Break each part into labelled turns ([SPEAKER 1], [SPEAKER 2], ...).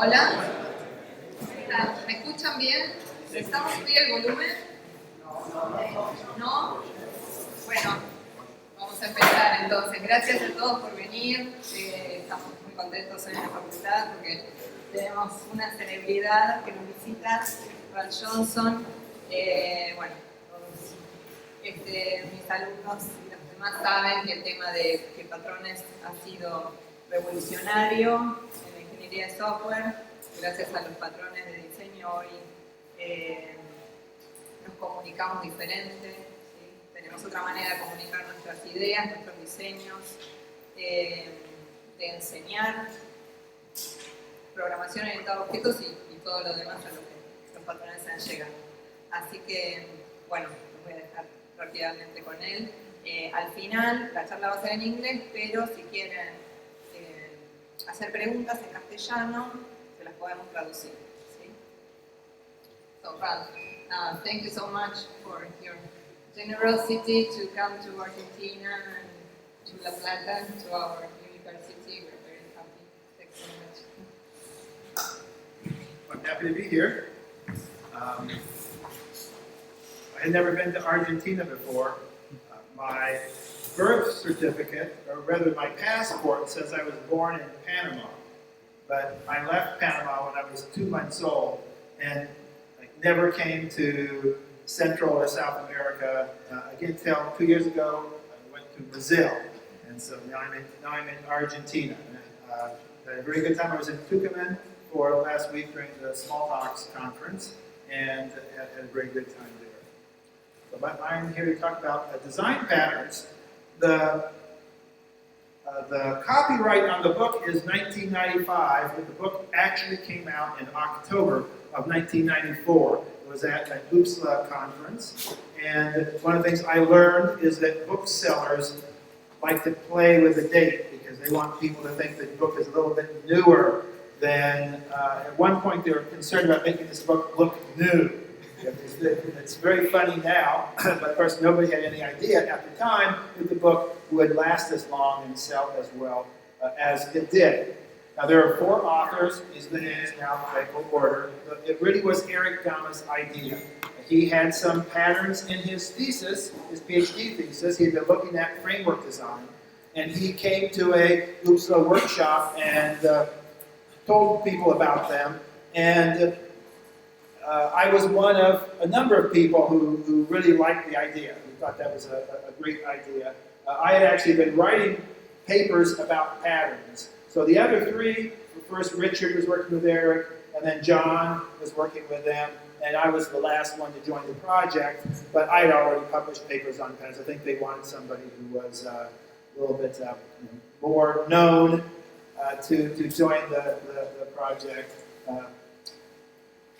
[SPEAKER 1] Hola. ¿Me escuchan bien? ¿Estamos subir el volumen? ¿No? Bueno, vamos a empezar entonces. Gracias a todos por venir. Estamos muy contentos hoy en la facultad porque tenemos una celebridad que nos visita, Ralph Johnson. Bueno, todos mis alumnos y los demás saben que el tema de que Patrones ha sido revolucionario en la Ingeniería de Software. Gracias a los patrones de diseño hoy nos comunicamos diferente, ¿sí? Tenemos otra manera de comunicar nuestras ideas, nuestros diseños, de enseñar, programación orientada a objetos y todo lo demás a lo que los patrones han llegado. Así que, bueno, los voy a dejar rápidamente con él. Al final, la charla va a ser en inglés, pero si quieren hacer preguntas en castellano, se las podemos traducir. ¿Sí? So, Ralph, thank you so much for your generosity to come to Argentina and to La Plata, to our university. We're very happy. Thanks so much.
[SPEAKER 2] I'm happy to be here. I had never been to Argentina before. My birth certificate, or rather my passport, says I was born in Panama. But I left Panama when I was 2 months old and I never came to Central or South America again until 2 years ago. I went to Brazil, and so now I'm in Argentina. Had a very good time. I was in Tucumán for last week during the Smalltalk conference, and had a very good time there. So I'm here to talk about design patterns. The copyright on the book is 1995, but the book actually came out in October of 1994. It was at an UPSLA conference, and one of the things I learned is that booksellers like to play with the date because they want people to think that the book is a little bit newer than, at one point they were concerned about making this book look new. It's very funny now, but of course nobody had any idea at the time that the book would last as long and sell as well as it did. Now there are 4 authors. The name is now in order. It really was Eric Gama's idea. He had some patterns in his thesis, his PhD thesis. He had been looking at framework design, and he came to a UPSLA workshop and told people about them. And I was one of a number of people who really liked the idea. We thought that was a great idea. I had actually been writing papers about patterns. So the other 3, first Richard was working with Eric, and then John was working with them, and I was the last one to join the project, but I had already published papers on patterns. I think they wanted somebody who was a little bit more known to join the project.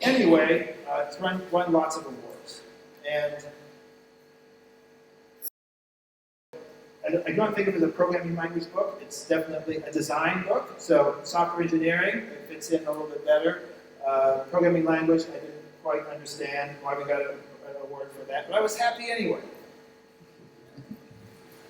[SPEAKER 2] Anyway, it's won lots of awards. And I don't think of it as a programming language book. It's definitely a design book. So software engineering, it fits in a little bit better. Programming language, I didn't quite understand why we got an award for that, but I was happy anyway.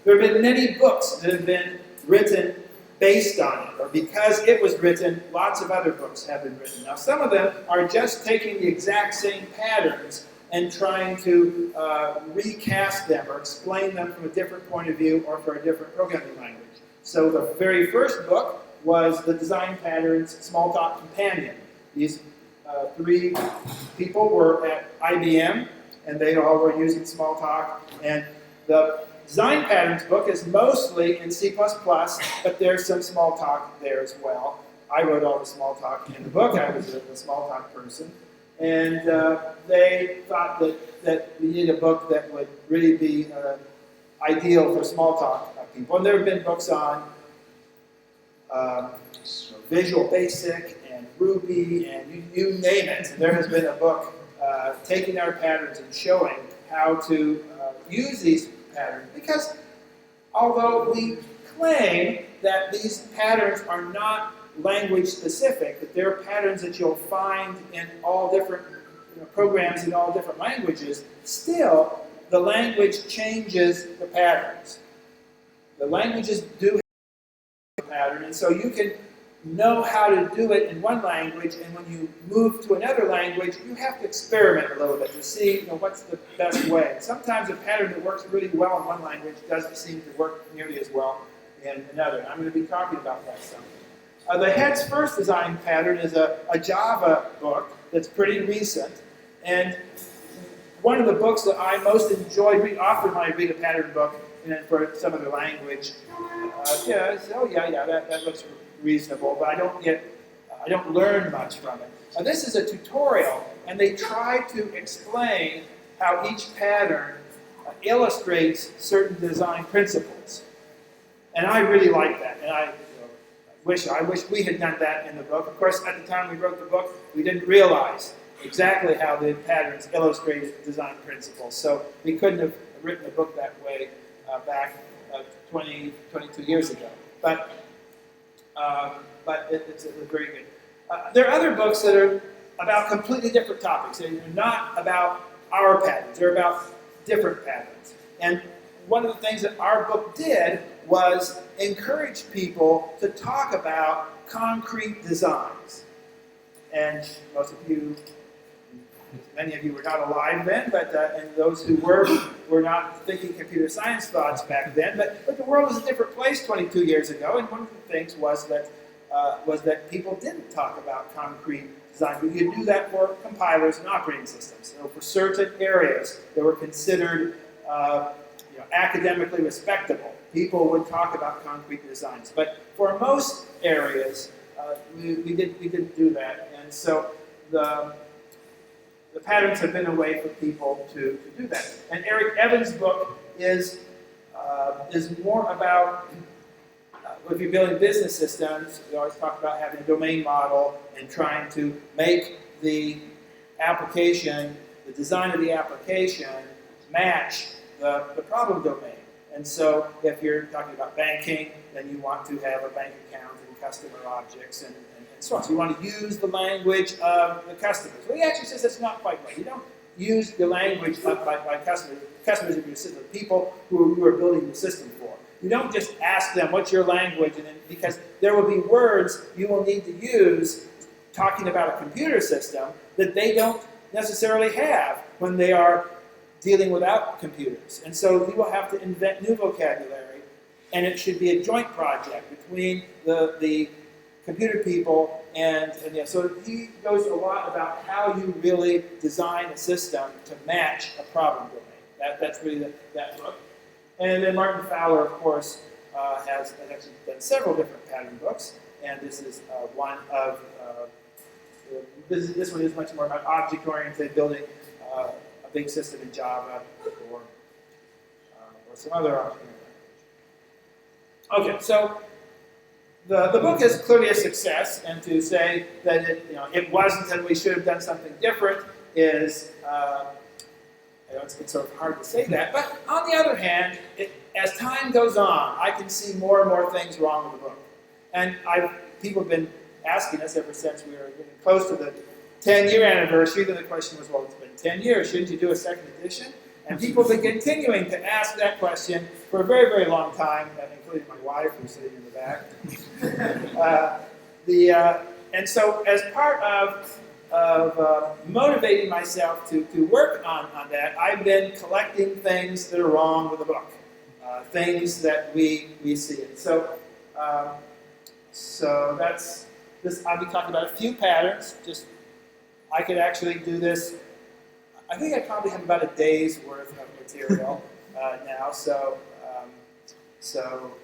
[SPEAKER 2] There have been many books that have been written based on it, or because it was written, lots of other books have been written. Now, some of them are just taking the exact same patterns and trying to recast them or explain them from a different point of view or for a different programming language. So the very first book was the Design Patterns Smalltalk Companion. These 3 people were at IBM, and they all were using Smalltalk. And the Design Patterns book is mostly in C++, but there's some Smalltalk there as well. I wrote all the Smalltalk in the book. I was a Smalltalk person. And they thought that we need a book that would really be ideal for Smalltalk people. And there have been books on Visual Basic and Ruby and you name it. There has been a book taking our patterns and showing how to use these patterns. Because although we claim that these patterns are not language specific, that they're patterns that you'll find in all different programs in all different languages, still the language changes the patterns. The languages do have a pattern, and so you can know how to do it in one language, and when you move to another language, you have to experiment a little bit to see what's the best way. Sometimes a pattern that works really well in one language doesn't seem to work nearly as well in another. And I'm going to be talking about that some. The Heads First design pattern is a Java book that's pretty recent, and one of the books that I most enjoyed reading, often when I read a pattern book for some other language, that looks reasonable, but I don't learn much from it. This is a tutorial, and they try to explain how each pattern illustrates certain design principles, and I really like that. And I wish we had done that in the book. Of course, at the time we wrote the book, we didn't realize exactly how the patterns illustrated design principles, so we couldn't have written the book that way back 22 years ago. But it's very good. There are other books that are about completely different topics. They're not about our patterns. They're about different patterns. And one of the things that our book did was encourage people to talk about concrete designs. And most of you, many of you were not alive then, but and those who were not thinking computer science thoughts back then. But the world was a different place 22 years ago, and one of the things was that people didn't talk about concrete design. But you do that for compilers and operating systems. So for certain areas that were considered academically respectable, people would talk about concrete designs. But for most areas, we didn't do that, and so the patterns have been a way for people to do that. And Eric Evans' book is more about, if you're building business systems, we always talk about having a domain model and trying to make the application, the design of the application, match the problem domain. And so if you're talking about banking, then you want to have a bank account and customer objects and so on. So you want to use the language of the customers. Well, he actually says that's not quite right. You don't use the language by customers. Customers of your system, people who you are building the system for. You don't just ask them, what's your language? And then, because there will be words you will need to use talking about a computer system that they don't necessarily have when they are dealing without computers. And so you will have to invent new vocabulary, and it should be a joint project between the computer people and so he goes a lot about how you really design a system to match a problem domain. That's really that book. And then Martin Fowler, of course, has actually done several different pattern books, and this is one of this one is much more about object-oriented building a big system in Java or some other object-oriented language. Okay, so the book is clearly a success, and to say that it wasn't and we should have done something different is it's sort of hard to say that. But on the other hand, as time goes on, I can see more and more things wrong with the book. And people have been asking us ever since we were getting close to the 10-year anniversary. Then the question was, well, it's been 10 years. Shouldn't you do a second edition? And people have been continuing to ask that question for a very, very long time, including my wife, who's sitting in the back. And so as part of motivating myself to work on that, I've been collecting things that are wrong with the book, things that we see. And so that's this. I'll be talking about a few patterns. Just I could actually do this. I think I probably have about a day's worth of material now. So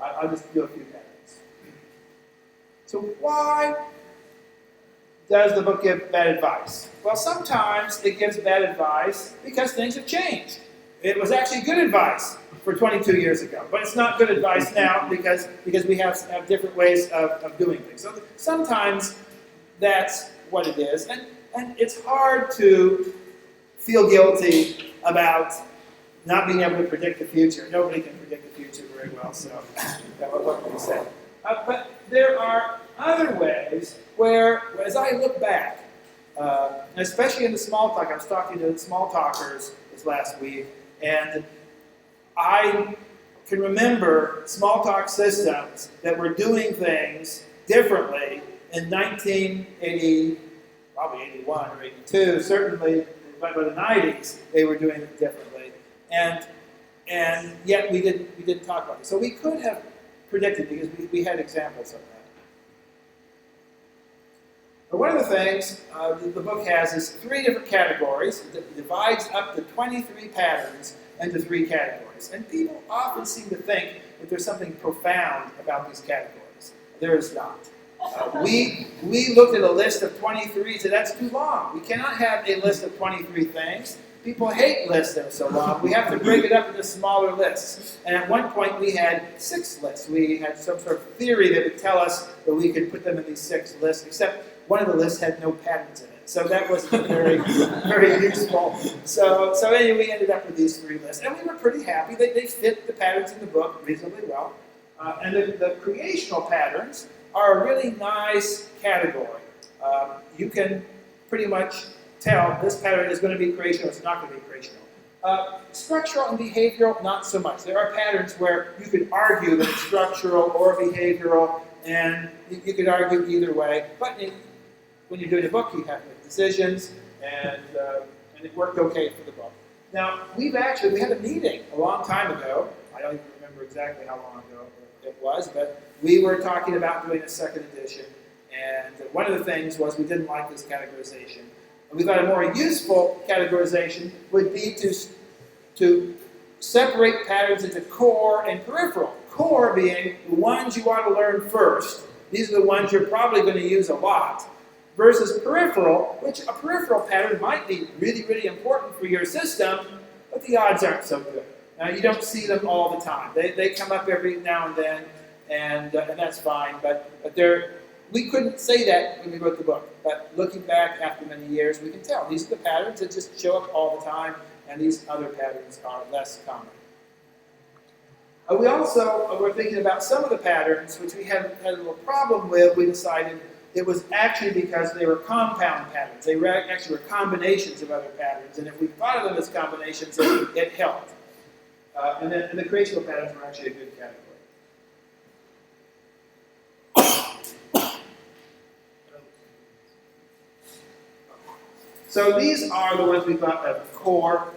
[SPEAKER 2] I'll just do a few patterns. So why does the book give bad advice? Well, sometimes it gives bad advice because things have changed. It was actually good advice for 22 years ago, but it's not good advice now because we have different ways of doing things. So sometimes that's what it is, and it's hard to feel guilty about not being able to predict the future. Nobody can predict the future very well, so what can we say? But there are other ways where, as I look back, especially in the Smalltalk, I was talking to the Smalltalkers this last week, and I can remember Smalltalk systems that were doing things differently in 1980, probably 81 or 82, certainly by the 90s, they were doing it differently. And yet we did talk about it. So we could have predicted because we had examples of that. But one of the things the book has is 3 different categories. It divides up the 23 patterns into 3 categories. And people often seem to think that there's something profound about these categories. There is not. We looked at a list of 23 and said, that's too long. We cannot have a list of 23 things. People hate lists that are so long. We have to break it up into smaller lists. And at one point we had 6 lists. We had some sort of theory that would tell us that we could put them in these 6 lists, except one of the lists had no patterns in it. So that wasn't very, very useful. So anyway, we ended up with these 3 lists. And we were pretty happy. They fit the patterns in the book reasonably well. And the creational patterns are a really nice category. You can pretty much tell this pattern is going to be creational, it's not going to be creational. Structural and behavioral, not so much. There are patterns where you could argue that it's structural or behavioral, and you could argue either way. But when you're doing a book, you have to make decisions, and it worked okay for the book. Now, we had a meeting a long time ago. I don't even remember exactly how long ago it was, but we were talking about doing a 2nd edition, and one of the things was we didn't like this categorization. And we thought a more useful categorization would be to separate patterns into core and peripheral. Core being the ones you want to learn first. These are the ones you're probably going to use a lot. Versus peripheral, which a peripheral pattern might be really, really important for your system, but the odds aren't so good. Now, you don't see them all the time. They come up every now and then, and that's fine. But we couldn't say that when we wrote the book. But looking back after many years, we can tell. These are the patterns that just show up all the time, and these other patterns are less common. We also were thinking about some of the patterns, which we had a little problem with. We decided it was actually because they were compound patterns. They actually were combinations of other patterns, and if we thought of them as combinations, it helped. And the creational patterns were actually a good category. So these are the ones we thought of core.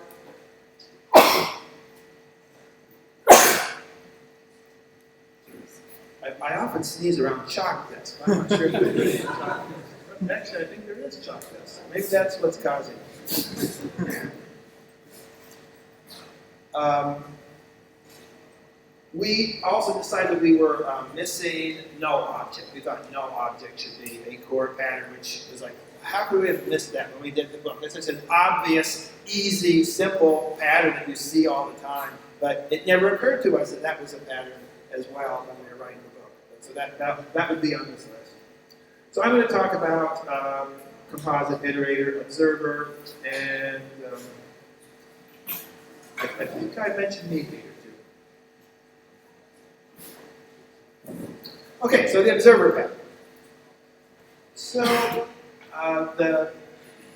[SPEAKER 2] I often sneeze around chalk desks. I'm not sure if there is chalk desks. Actually, I think there is chalk desks. Maybe that's what's causing it. We also decided we were missing null object. We thought null object should be a core pattern, which was like, how could we have missed that when we did the book? It's such an obvious, easy, simple pattern that you see all the time, but it never occurred to us that that was a pattern as well when we were writing the book. So that would be on this list. So I'm going to talk about composite, iterator, observer, and I think I mentioned mediator too. Okay, so the observer pattern. So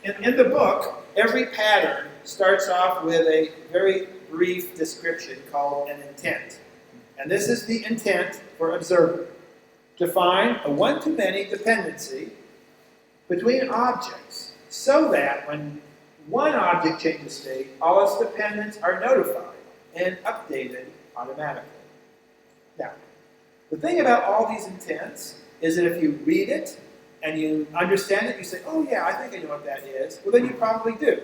[SPEAKER 2] in the book, every pattern starts off with a very brief description called an intent. And this is the intent for observer. To find a one-to-many dependency between objects so that when one object changes state, all its dependents are notified and updated automatically. Now, the thing about all these intents is that if you read it and you understand it, you say, oh yeah, I think I know what that is. Well, then you probably do.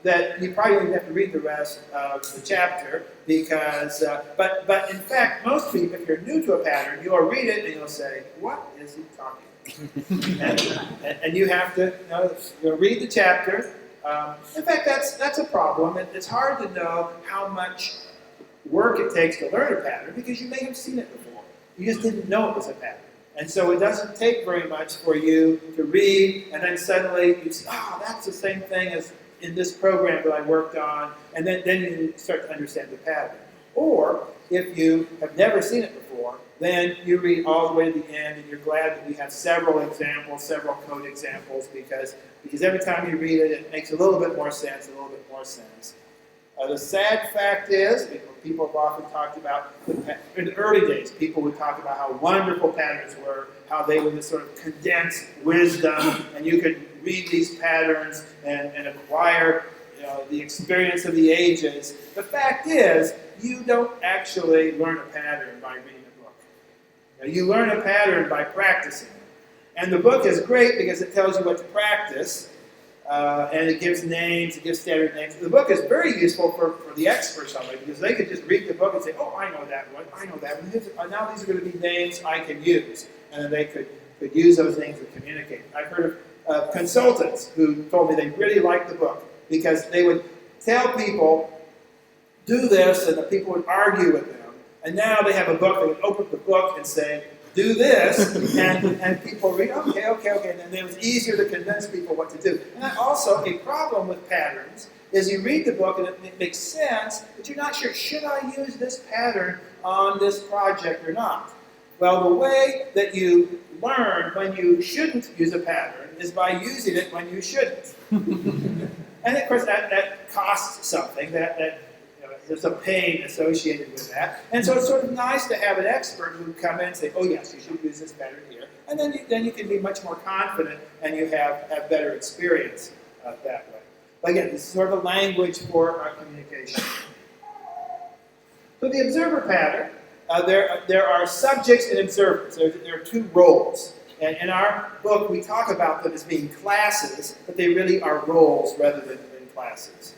[SPEAKER 2] That you probably don't have to read the rest of the chapter because, but in fact, most people, if you're new to a pattern, you'll read it and you'll say, what is he talking about? and you have to you'll read the chapter. In fact, that's a problem. It's hard to know how much work it takes to learn a pattern because you may have seen it before. You just didn't know it was a pattern. And so it doesn't take very much for you to read and then suddenly you say, oh, that's the same thing as in this program that I worked on, and then you start to understand the pattern. Or, if you have never seen it before, then you read all the way to the end, and you're glad that we have several examples, several code examples, because every time you read it, it makes a little bit more sense, The sad fact is, people have often talked about, in the early days, people would talk about how wonderful patterns were, how they would sort of condense wisdom, and you could read these patterns and acquire the experience of the ages. The fact is, you don't actually learn a pattern by reading a book. You learn a pattern by practicing. And the book is great because it tells you what to practice, and it gives names, it gives standard names. The book is very useful for the experts on it because they could just read the book and say, oh, I know that one, I know that one. Now these are going to be names I can use. And then they could use those names to communicate. I've heard of consultants who told me they really liked the book because they would tell people, do this, and the people would argue with them. And now they have a book, they would open the book and say, do this, and people read, okay, and then it was easier to convince people what to do. And also, a problem with patterns is you read the book and it makes sense, but you're not sure, should I use this pattern on this project or not? Well, the way that you learn when you shouldn't use a pattern is by using it when you shouldn't. And of course, that costs something, there's a pain associated with that. And so it's sort of nice to have an expert who would come in and say, oh yes, you should use this pattern here. And then you can be much more confident and you have better experience that way. But again, this is sort of a language for our communication. So the observer pattern, there are subjects and observers. There are two roles. And in our book, we talk about them as being classes, but they really are roles rather than classes.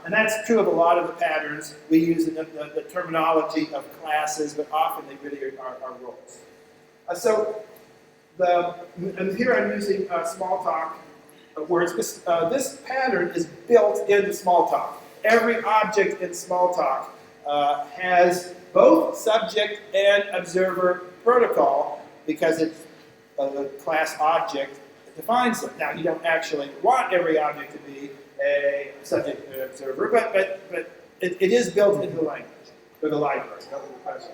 [SPEAKER 2] And that's true of a lot of the patterns. We use the terminology of classes, but often they really are roles. And here I'm using Smalltalk words. This pattern is built into Smalltalk. Every object in Smalltalk has both subject and observer protocol because it's a class object that defines them. Now, you don't actually want every object to be a subject and an observer, but it is built into the language, or the library, not the class.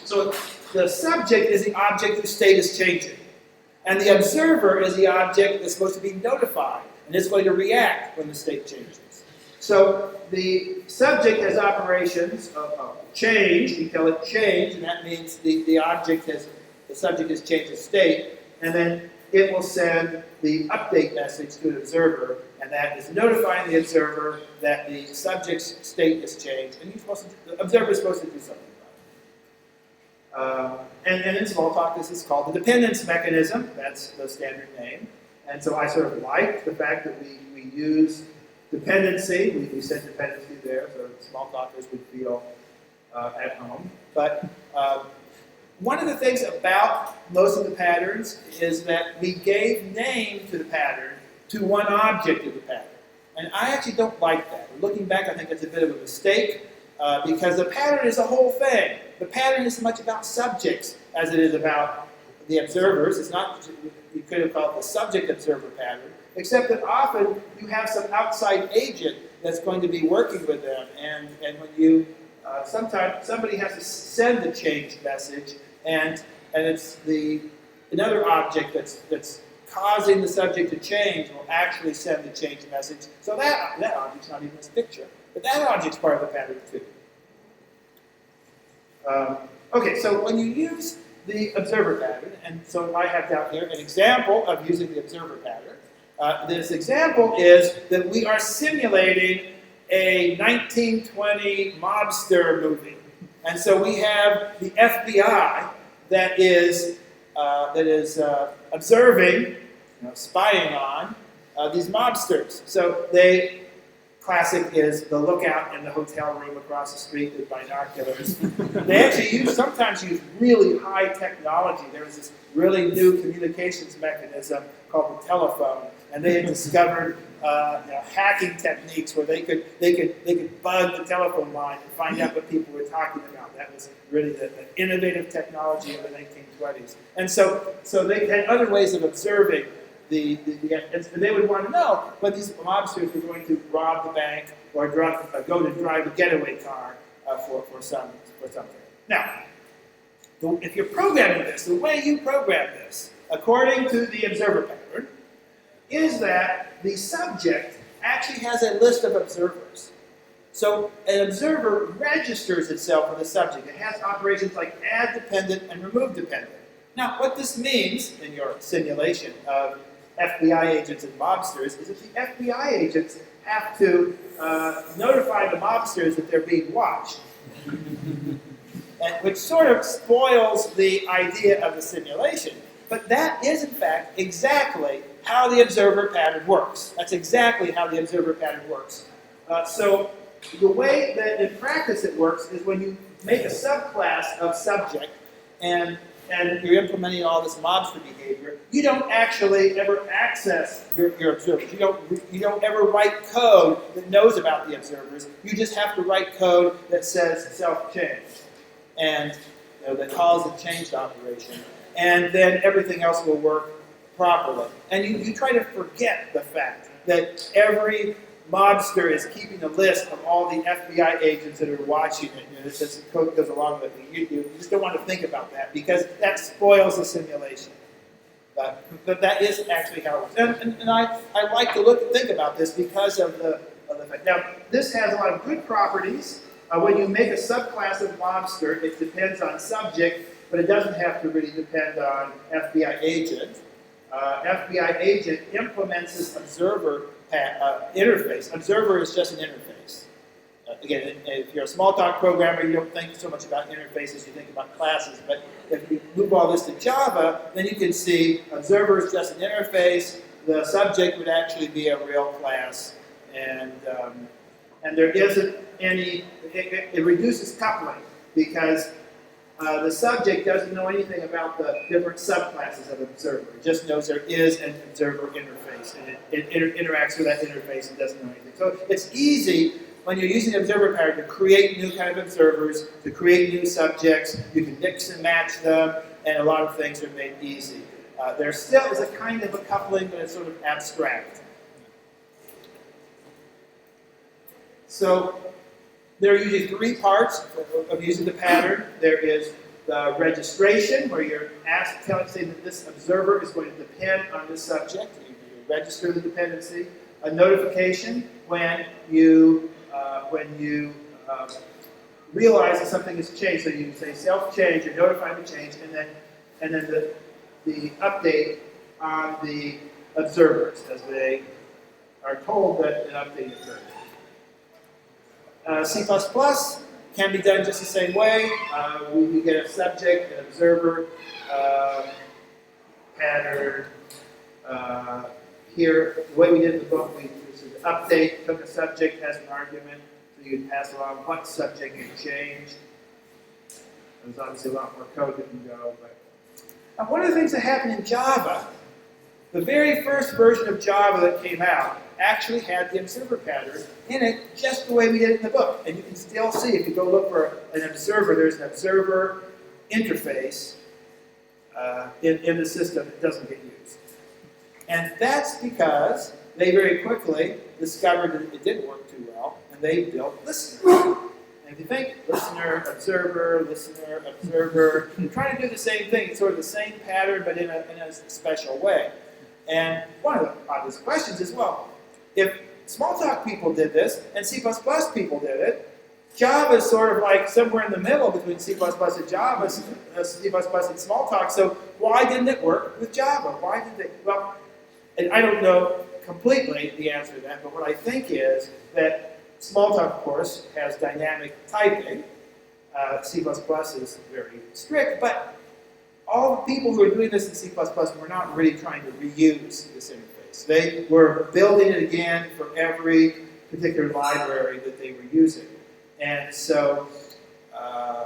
[SPEAKER 2] So the subject is the object whose state is changing, and the observer is the object that's supposed to be notified, and it's going to react when the state changes. So the subject has operations of change. We tell it change, and that means the subject has changed its state, and then it will send the update message to an observer, and that is notifying the observer that the subject's state has changed, and the observer is supposed to do something about it. And in Smalltalk, this is called the dependence mechanism. That's the standard name. And so I sort of like the fact that we use dependency. We said dependency there, so Smalltalkers would feel at home. But one of the things about most of the patterns is that we gave name to the pattern to one object of the pattern. And I actually don't like that. Looking back, I think it's a bit of a mistake because the pattern is a whole thing. The pattern is as much about subjects as it is about the observers. It's not, you could have called it the subject-observer pattern, except that often you have some outside agent that's going to be working with them. And when you, sometimes somebody has to send the change message, and it's another object that's causing the subject to change will actually send the change message. So that object's not even this picture, but that object's part of the pattern too. Okay, so when you use the observer pattern, and so I have down here an example of using the observer pattern. This example is that we are simulating a 1920 mobster movie. And so we have the FBI that is observing, spying on these mobsters. So classic is the lookout in the hotel room across the street with binoculars. They actually sometimes use really high technology. There's this really new communications mechanism called the telephone, and they had discovered hacking techniques where they could bug the telephone line and find out what people were talking about. That was really the innovative technology of the 1920s. And so they had other ways of observing and they would want to know when these mobsters were going to rob the bank or go to drive a getaway car for something. Now, if you're programming this, the way you program this, according to the observer pattern, is that the subject actually has a list of observers. So an observer registers itself for the subject. It has operations like add dependent and remove dependent. Now, what this means in your simulation of FBI agents and mobsters is that the FBI agents have to notify the mobsters that they're being watched, and which sort of spoils the idea of the simulation. But that is, in fact, exactly how the observer pattern works. That's exactly how the observer pattern works. So the way that in practice it works is when you make a subclass of subject and you're implementing all this mobster behavior, you don't actually ever access your observers. You don't ever write code that knows about the observers. You just have to write code that says self-change and that calls the changed operation. And then everything else will work properly. And you try to forget the fact that every mobster is keeping a list of all the FBI agents that are watching it. It's just the code goes along with it. You just don't want to think about that because that spoils the simulation. But that is actually how it works. And I like to think about this because of the fact. Now, this has a lot of good properties. When you make a subclass of mobster, it depends on subject, but it doesn't have to really depend on FBI agent. FBI agent implements this observer interface. Observer is just an interface. Again, if you're a Smalltalk programmer, you don't think so much about interfaces, you think about classes. But if you move all this to Java, then you can see observer is just an interface. The subject would actually be a real class. And there isn't any, it reduces coupling because the subject doesn't know anything about the different subclasses of observer. It just knows there is an observer interface, and it interacts with that interface and doesn't know anything. So it's easy when you're using the observer pattern to create new kind of observers, to create new subjects. You can mix and match them, and a lot of things are made easy. There still is a kind of a coupling, but it's sort of abstract. So there are usually three parts of using the pattern. There is the registration, where you're saying that this observer is going to depend on this subject. You register the dependency. A notification, when you realize that something has changed. So you say self-change, you're notifying the change, and then the update on the observers as they are told that an update occurred. C++ can be done just the same way. We get a subject, an observer, pattern. Here, the way we did in the book, we said update, took a subject as an argument, so you could pass along what subject had changed. There's obviously a lot more code that can go. But one of the things that happened in Java, the very first version of Java that came out, actually had the observer pattern in it just the way we did it in the book. And you can still see, if you go look for an observer, there's an observer interface in the system that doesn't get used. And that's because they very quickly discovered that it didn't work too well, and they built listeners. And if you think listener, observer, they're trying to do the same thing. It's sort of the same pattern, but in a special way. And one of the obvious questions is, well, if Smalltalk people did this, and C++ people did it, Java is sort of like somewhere in the middle between C++ and Java, C++ and Smalltalk, so why didn't it work with Java? Why did they? Well, and I don't know completely the answer to that, but what I think is that Smalltalk, of course, has dynamic typing. C++ is very strict, but all the people who are doing this in C++ were not really trying to reuse this interface. They were building it again for every particular library that they were using. And so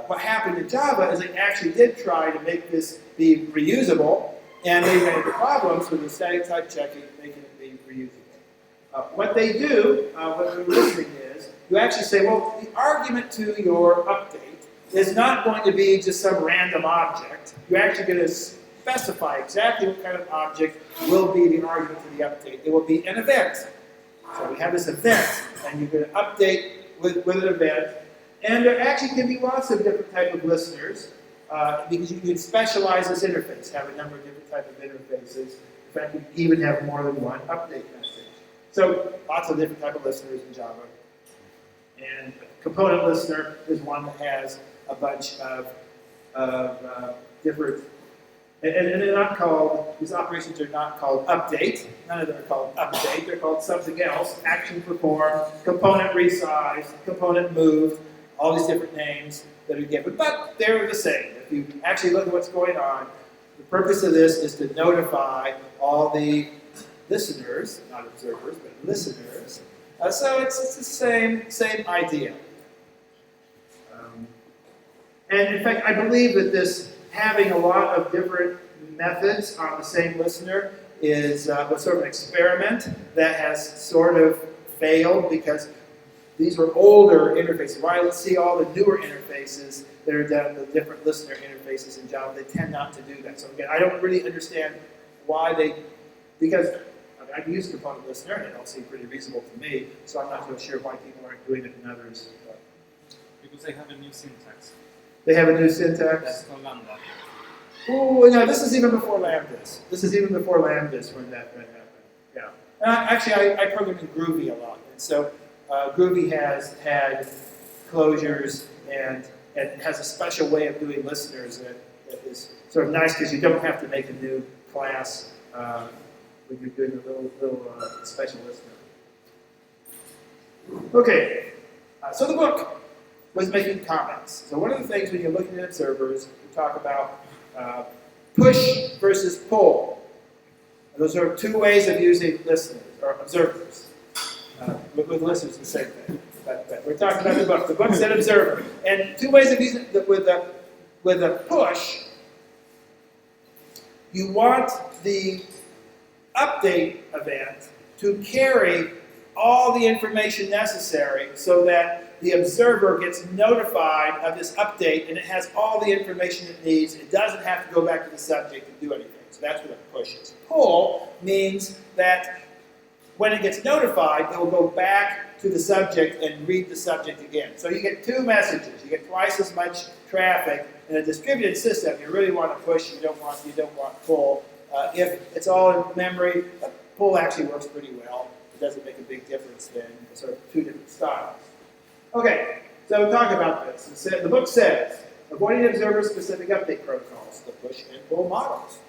[SPEAKER 2] what happened in Java is they actually did try to make this be reusable, and they ran into problems with the static type checking, making it be reusable. What they do, when they're listening, is you actually say, well, the argument to your update is not going to be just some random object. You're actually going to specify exactly what kind of object will be the argument to the update. It will be an event. So we have this event, and you're going to update with an event. And there actually can be lots of different types of listeners, because you can specialize this interface, have a number of different types of interfaces. In fact, you can even have more than one update message. So lots of different types of listeners in Java. And component listener is one that has a bunch of different, and they're not called, these operations are not called update. None of them are called update. They're called something else. Action performed, component resized, component moved, all these different names that are given, but they're the same. If you actually look at what's going on, the purpose of this is to notify all the listeners, not observers, but listeners. So it's the same idea. And in fact, I believe that this having a lot of different methods on the same listener is was sort of an experiment that has sort of failed because these were older interfaces. While let's see all the newer interfaces that are done, the different listener interfaces in Java, they tend not to do that. So again, I don't really understand why they, because I've used component listener and it all seemed pretty reasonable to me, so I'm not so sure why people aren't doing it in others.
[SPEAKER 3] Because they have a new syntax.
[SPEAKER 2] They have a new syntax?
[SPEAKER 3] That's called lambda.
[SPEAKER 2] Oh, no, this is even before lambdas. This is even before lambdas when that happened. Yeah. Actually, I programmed in Groovy a lot, and so Groovy has had closures and has a special way of doing listeners that is sort of nice because you don't have to make a new class when you're doing a little special listener. Okay, so the book was making comments. So one of the things when you're looking at observers, we talk about push versus pull. Those are two ways of using listeners, or observers. With listeners, the same thing. But we're talking about the book. The book said observer. And two ways of using it with a push, you want the update event to carry all the information necessary so that the observer gets notified of this update and it has all the information it needs. It doesn't have to go back to the subject and do anything. So that's what a push is. Pull means that when it gets notified, it will go back to the subject and read the subject again. So you get two messages. You get twice as much traffic. In a distributed system, you really want to push, you don't want pull. If it's all in memory, pull actually works pretty well. It doesn't make a big difference then. It's sort of two different styles. Okay, so talk about this. The book says, avoiding observer-specific update protocols, the push and pull models.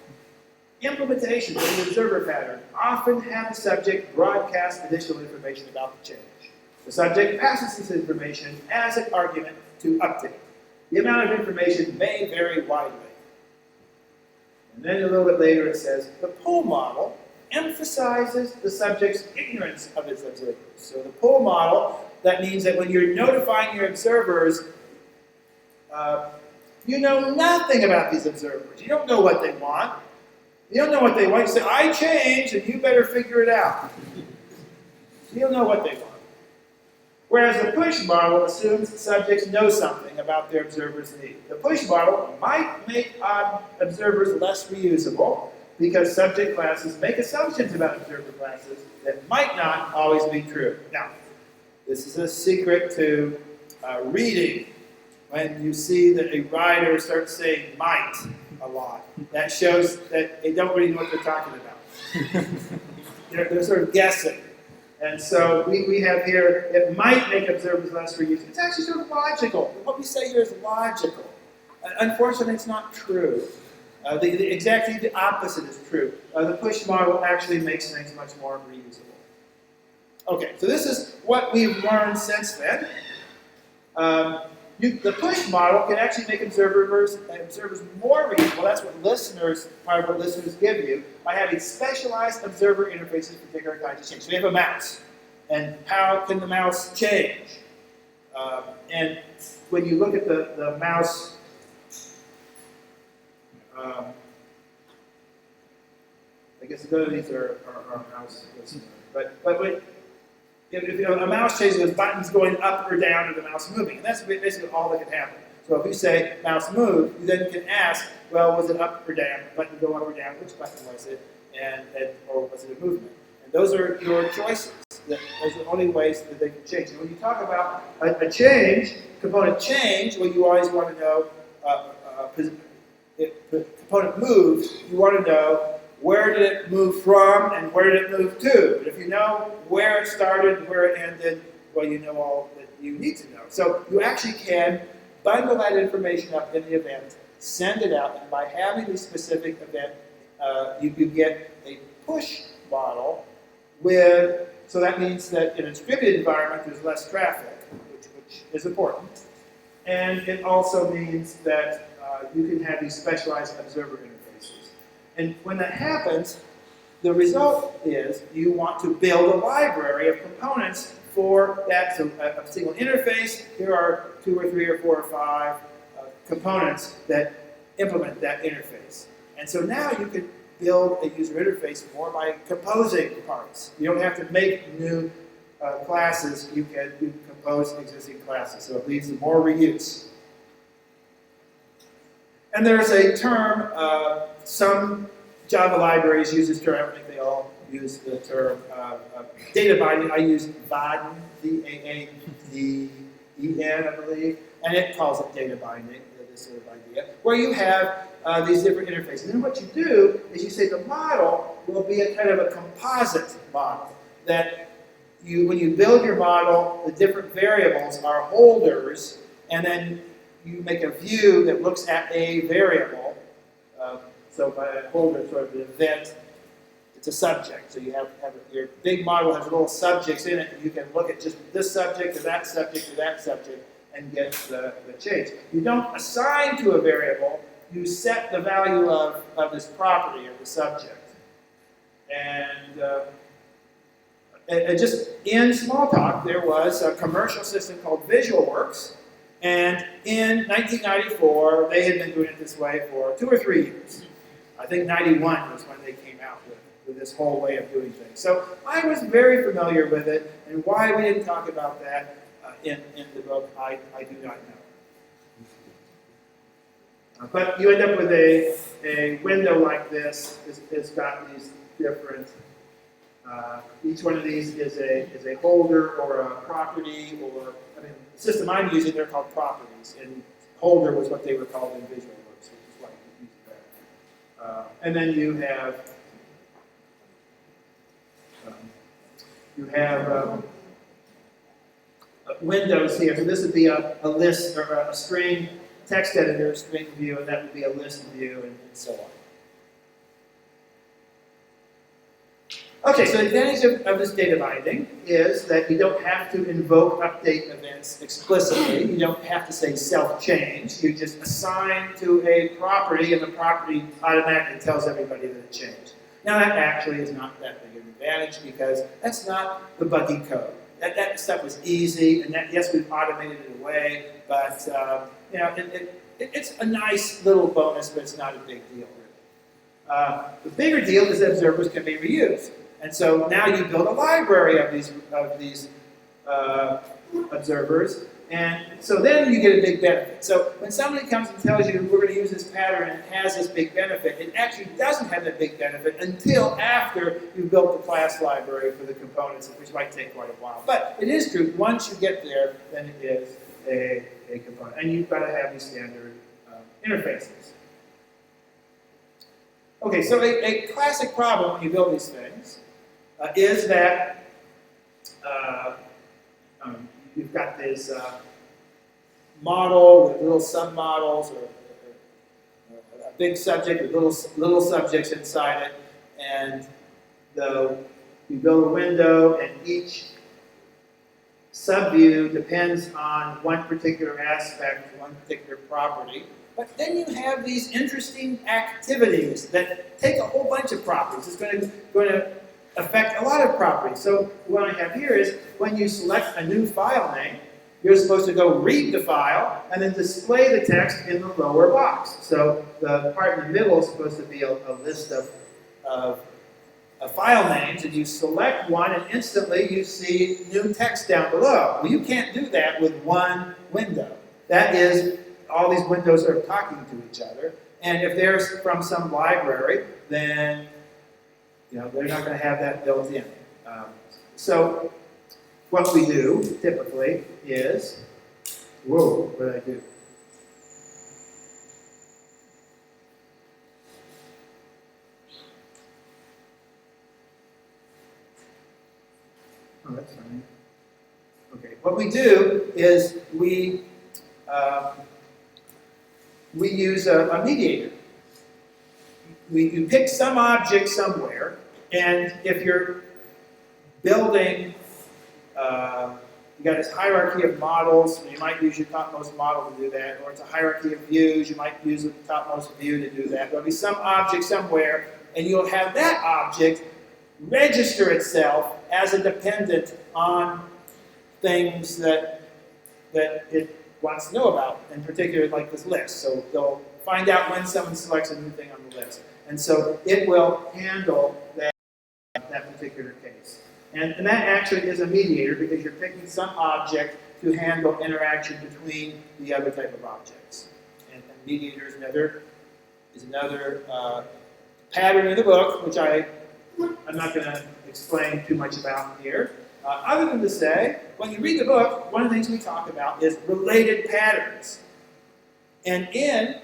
[SPEAKER 2] Implementations of the observer pattern often have the subject broadcast additional information about the change. The subject passes this information as an argument to update. The amount of information may vary widely. And then a little bit later it says, the pull model emphasizes the subject's ignorance of its observers. So the pull model, that means that when you're notifying your observers, you know nothing about these observers. You don't know what they want. You don't know what they want. You say, I changed, and you better figure it out. You don't know what they want. Whereas the push model assumes that subjects know something about their observers' needs. The push model might make observers less reusable because subject classes make assumptions about observer classes that might not always be true. Now, this is a secret to reading. When you see that a writer starts saying might a lot, that shows that they don't really know what they're talking about. They're sort of guessing. And so we have here, it might make observers less reusable. It's actually sort of logical. What we say here is logical. Unfortunately, it's not true. Exactly the opposite is true. The push model actually makes things much more reusable. Okay, so this is what we've learned since then. The push model can actually make observers more reusable. That's what part of what listeners give you, by having specialized observer interfaces for particular kinds of change. So we have a mouse, and how can the mouse change? And when you look at the mouse, I guess none of these are mouse listeners, but if a mouse changes with buttons going up or down or the mouse moving, and that's basically all that can happen. So if you say mouse moved, you then can ask, well, was it up or down? Button go up or down? Which button was it? Or was it a movement? And those are your choices. Those are the only ways that they can change. And when you talk about a change, component change, well, you always want to know if the component moves, you want to know where did it move from and where did it move to. But if you know where it started and where it ended, well, you know you need to know. So you actually can bundle that information up in the event, send it out, and by having the specific event, you get a push model with, so that means that in a distributed environment there's less traffic, which is important. And it also means that you can have these specialized observer interfaces. And when that happens, the result is you want to build a library of components for that. So a single interface, here are 2 or 3 or 4 or 5 components that implement that interface. And so now you can build a user interface more by composing parts. You don't have to make new classes, you can compose existing classes. So it leads to more reuse. And there's a term, some Java libraries use this term, I don't think they all use the term data binding. I use Vaadin, V-A-A-D-E-N, I believe, and it calls it data binding, this sort of idea, where you have these different interfaces. And then what you do is you say the model will be a kind of a composite model, that when you build your model, the different variables are holders, and then you make a view that looks at a variable. So by a holder, sort of an event, it's a subject. So you have your big model has little subjects in it, and you can look at just this subject or that subject or that subject and get the change. You don't assign to a variable, you set the value of this property of the subject. And just in Smalltalk, there was a commercial system called VisualWorks. And in 1994, they had been doing it this way for 2 or 3 years. I think 91 was when they came out with this whole way of doing things. So I was very familiar with it, and why we didn't talk about that in the book, I do not know. But you end up with a window like this. It's got these different, each one of these is a holder or a property, or, I mean, the system I'm using, they're called properties, and holder was what they were called in VisualWorks, which is why you use that. And then you have windows here. So this would be a list or a string text editor, string view, and that would be a list view, and so on. Okay, so the advantage of this data binding is that you don't have to invoke update events explicitly. You don't have to say self-change. You just assign to a property, and the property automatically tells everybody that it changed. Now that actually is not that big an advantage, because that's not the buggy code. That stuff was easy, and yes, we've automated it away, but you know, it's a nice little bonus, but it's not a big deal, really. The bigger deal is that observers can be reused. And so now you build a library of these observers, and so then you get a big benefit. So when somebody comes and tells you we're going to use this pattern and it has this big benefit, it actually doesn't have that big benefit until after you've built the class library for the components, which might take quite a while. But it is true, once you get there, then it is a component. And you've got to have these standard interfaces. Okay, so a classic problem when you build these things is that you've got this model with little submodels, or a big subject with little subjects inside it, and you build a window, and each subview depends on one particular aspect, one particular property. But then you have these interesting activities that take a whole bunch of properties. It's going to affect a lot of properties. So what I have here is when you select a new file name, you're supposed to go read the file and then display the text in the lower box. So the part in the middle is supposed to be a list of file names, and you select one and instantly you see new text down below. Well, you can't do that with one window. That is, all these windows are talking to each other, and if they're from some library, then they're not going to have that built in. So what we do typically is, whoa, what did I do? Oh, that's fine. Okay. What we do is we use a mediator. You pick some object somewhere, and if you're building, you got this hierarchy of models, you might use your topmost model to do that, or it's a hierarchy of views, you might use the topmost view to do that. There'll be some object somewhere, and you'll have that object register itself as a dependent on things that it wants to know about, in particular like this list. So they'll find out when someone selects a new thing on the list. And so it will handle that particular case. And that actually is a mediator because you're picking some object to handle interaction between the other type of objects. And mediator is another pattern in the book, which I'm not going to explain too much about here. Other than to say, when you read the book, one of the things we talk about is related patterns. And in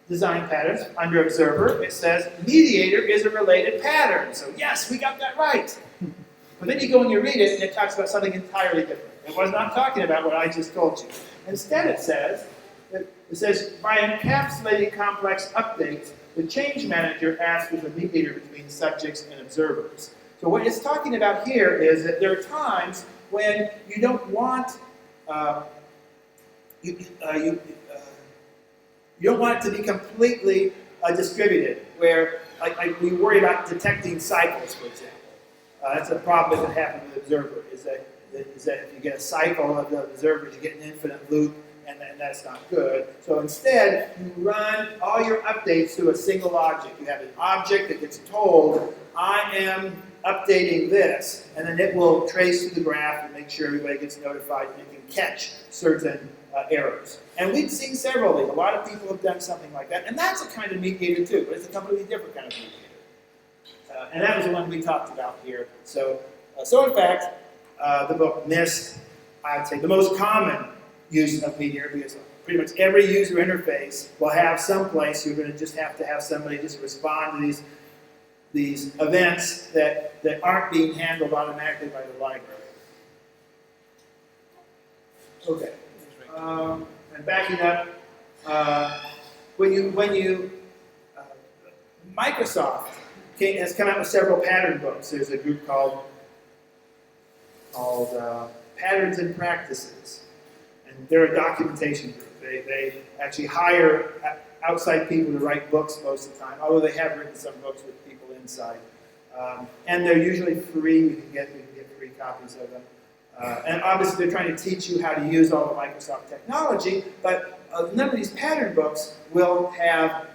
[SPEAKER 2] design patterns, under observer, it says mediator is a related pattern. So yes, we got that right. But then you go and you read it, and it talks about something entirely different. It was not talking about what I just told you. Instead, it says, by encapsulating complex updates, the change manager acts as a mediator between subjects and observers. So what it's talking about here is that there are times when you don't want you don't want it to be completely distributed, where we worry about detecting cycles, for example. That's a problem that happens with the observer, is that if you get a cycle of the observers, you get an infinite loop, and that's not good. So instead, you run all your updates through a single object. You have an object that gets told, I am updating this, and then it will trace through the graph and make sure everybody gets notified and it can catch certain errors. And we've seen several of these. A lot of people have done something like that, and that's a kind of mediator too, but it's a completely different kind of mediator. And that was the one we talked about here. So in fact, the book missed, I'd say, the most common use of mediator, because pretty much every user interface will have some place you're going to just have to have somebody just respond to these events that aren't being handled automatically by the library. Okay. And backing up, Microsoft has come out with several pattern books. There's a group called Patterns and Practices, and they're a documentation group. They actually hire outside people to write books most of the time, although they have written some books with people inside. And they're usually free. You can get free copies of them. And obviously they're trying to teach you how to use all the Microsoft technology, but a number of these pattern books will have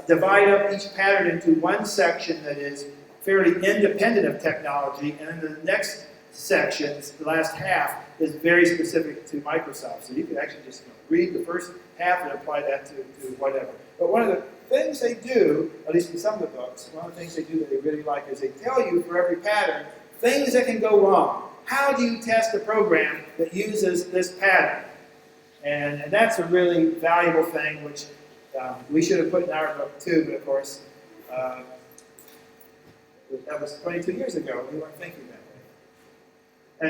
[SPEAKER 2] divide up each pattern into one section that is fairly independent of technology, and then the next section, the last half, is very specific to Microsoft. So you could actually just read the first half and apply that to whatever. But one of the things they do, at least in some of the books, one of the things they do that they really like is they tell you for every pattern things that can go wrong. How do you test a program that uses this pattern? And that's a really valuable thing, which we should have put in our book too, but of course, that was 22 years ago. We weren't thinking that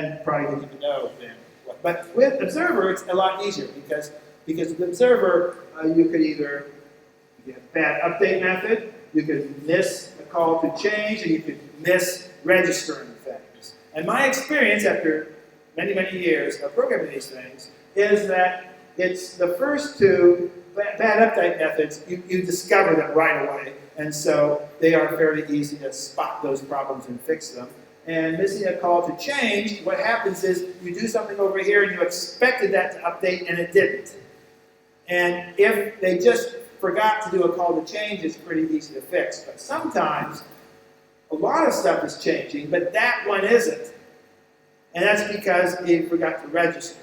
[SPEAKER 2] way. And probably didn't even know then. But with Observer, it's a lot easier because with Observer, you could either get a bad update method, you could miss a call to change, or you could miss registering things. And my experience after many, many years of programming these things is that it's the first two bad update methods, you discover them right away. And so they are fairly easy to spot those problems and fix them. And missing a call to change, what happens is you do something over here and you expected that to update and it didn't. And if they just forgot to do a call to change, it's pretty easy to fix. But sometimes a lot of stuff is changing, but that one isn't. And that's because it forgot to register.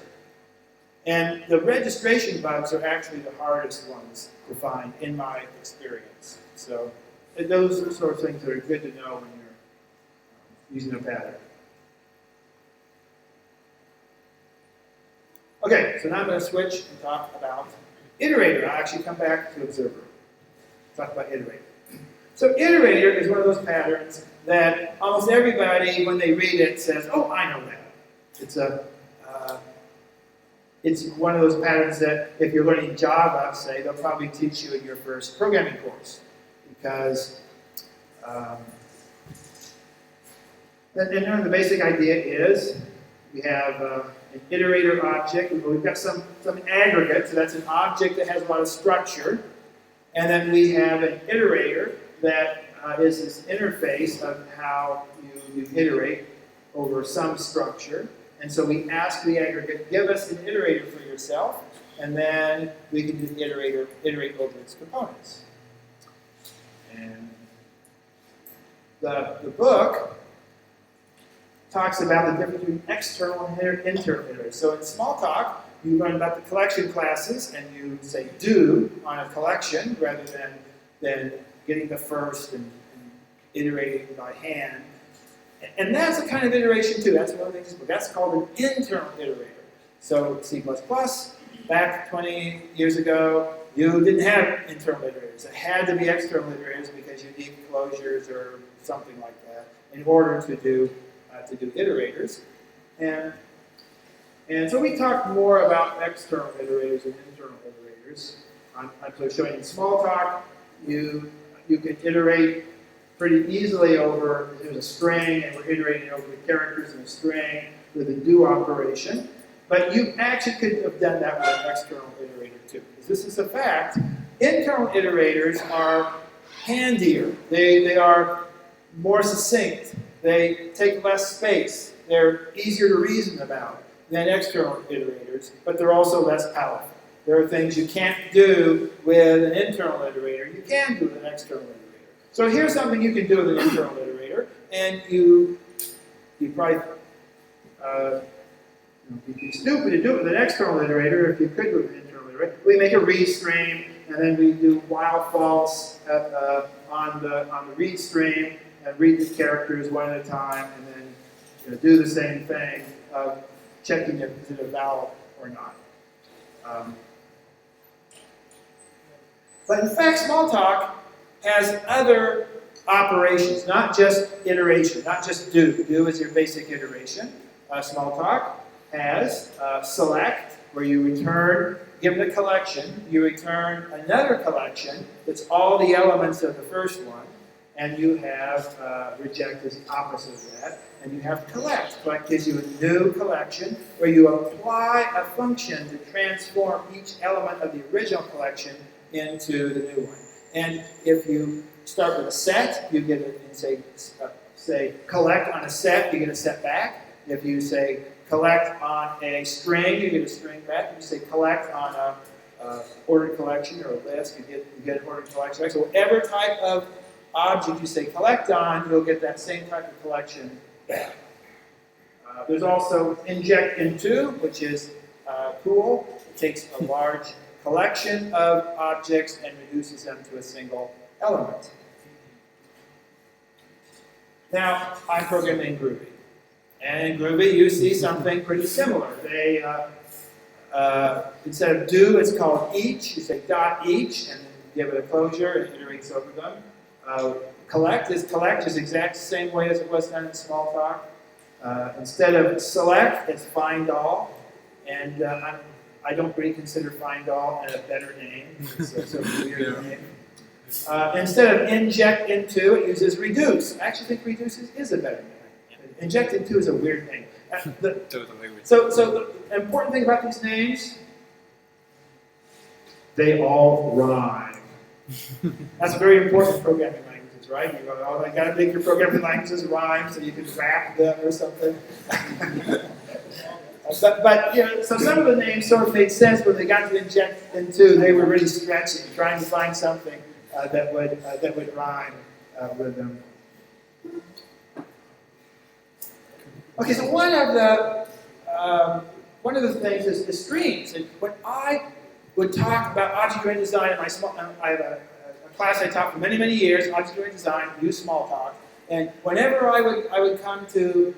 [SPEAKER 2] And the registration bugs are actually the hardest ones to find in my experience. So those are the sort of things that are good to know when you're using a pattern. Okay, so now I'm going to switch and talk about iterator. I'll actually come back to observer. Talk about iterator. So iterator is one of those patterns that almost everybody, when they read it, says, oh, I know that. It's a it's one of those patterns that if you're learning Java, say, they'll probably teach you in your first programming course. Because and the basic idea is we have an iterator object. We've got some aggregate, so that's an object that has a lot of structure. And then we have an iterator that is this interface of how you iterate over some structure. And so we ask the aggregate, give us an iterator for yourself, and then we can just iterate over its components. And the book talks about the difference between external and internal iterators. So in Smalltalk, you learn about the collection classes, and you say do on a collection rather than getting the first and iterating by hand. And that's a kind of iteration too. That's one of the things, but that's called an internal iterator. So C++, back 20 years ago, you didn't have internal iterators. It had to be external iterators because you need closures or something like that in order to do iterators. And so we talk more about external iterators and internal iterators. I'm showing in Smalltalk, you can iterate pretty easily over, there's a string, and we're iterating over the characters in a string with a do operation. But you actually could have done that with an external iterator too. Because this is a fact. Internal iterators are handier. They are more succinct. They take less space. They're easier to reason about than external iterators, but they're also less powerful. There are things you can't do with an internal iterator. You can do with an external iterator. So here's something you can do with an internal iterator, and you probably you'd be stupid to do it with an external iterator if you could do it with an internal iterator. We make a read stream, and then we do while false on the read stream, and read the characters one at a time, and then do the same thing, checking if it's a vowel or not. But in fact, Smalltalk has other operations, not just iteration, not just do. Do is your basic iteration. Smalltalk has select, where you return, given a collection, you return another collection that's all the elements of the first one, and you have reject is the opposite of that, and you have collect. Collect gives you a new collection where you apply a function to transform each element of the original collection into the new one. And if you start with a set, you get it, and say collect on a set, you get a set back. If you say collect on a string, you get a string back. If you say collect on a ordered collection or a list, you get an ordered collection back. So whatever type of object you say collect on, you'll get that same type of collection back. There's also inject into, which is cool. It takes a large collection of objects and reduces them to a single element. Now, I'm programming in Groovy. And in Groovy, you see something pretty similar. They, instead of do, it's called each. You say dot each, and then give it a closure, and it iterates over them. Collect is the exact same way as it was done in Smalltalk. Instead of select, it's find all. And I don't really consider find all a better name. It's a sort of weird name. Instead of inject into, it uses reduce. I actually think reduce is a better name. Inject into is a weird name. So the important thing about these names, they all rhyme. That's very important in programming languages, right? You got to make your programming languages rhyme so you can wrap them or something. But so some of the names sort of made sense when they got to inject into. They were really stretching, trying to find something that would rhyme with them. Okay, so one of the things is the streams. And when I would talk about object-oriented design in I have a class I taught for many, many years, object-oriented design, use Smalltalk. And whenever I would come to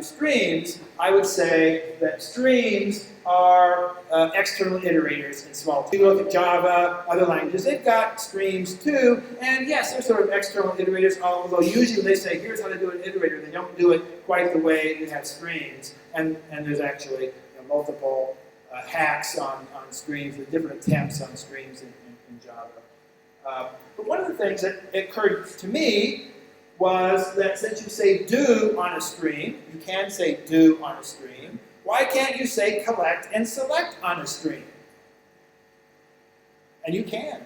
[SPEAKER 2] streams, I would say that streams are external iterators in Smalltalk. If you look at Java, other languages, they've got streams too, and yes, they're sort of external iterators, although usually they say, here's how to do an iterator. They don't do it quite the way you have streams, and there's actually multiple hacks on streams, the different attempts on streams in Java. But one of the things that occurred to me was that since you say do on a stream, you can say do on a stream, why can't you say collect and select on a stream? And you can.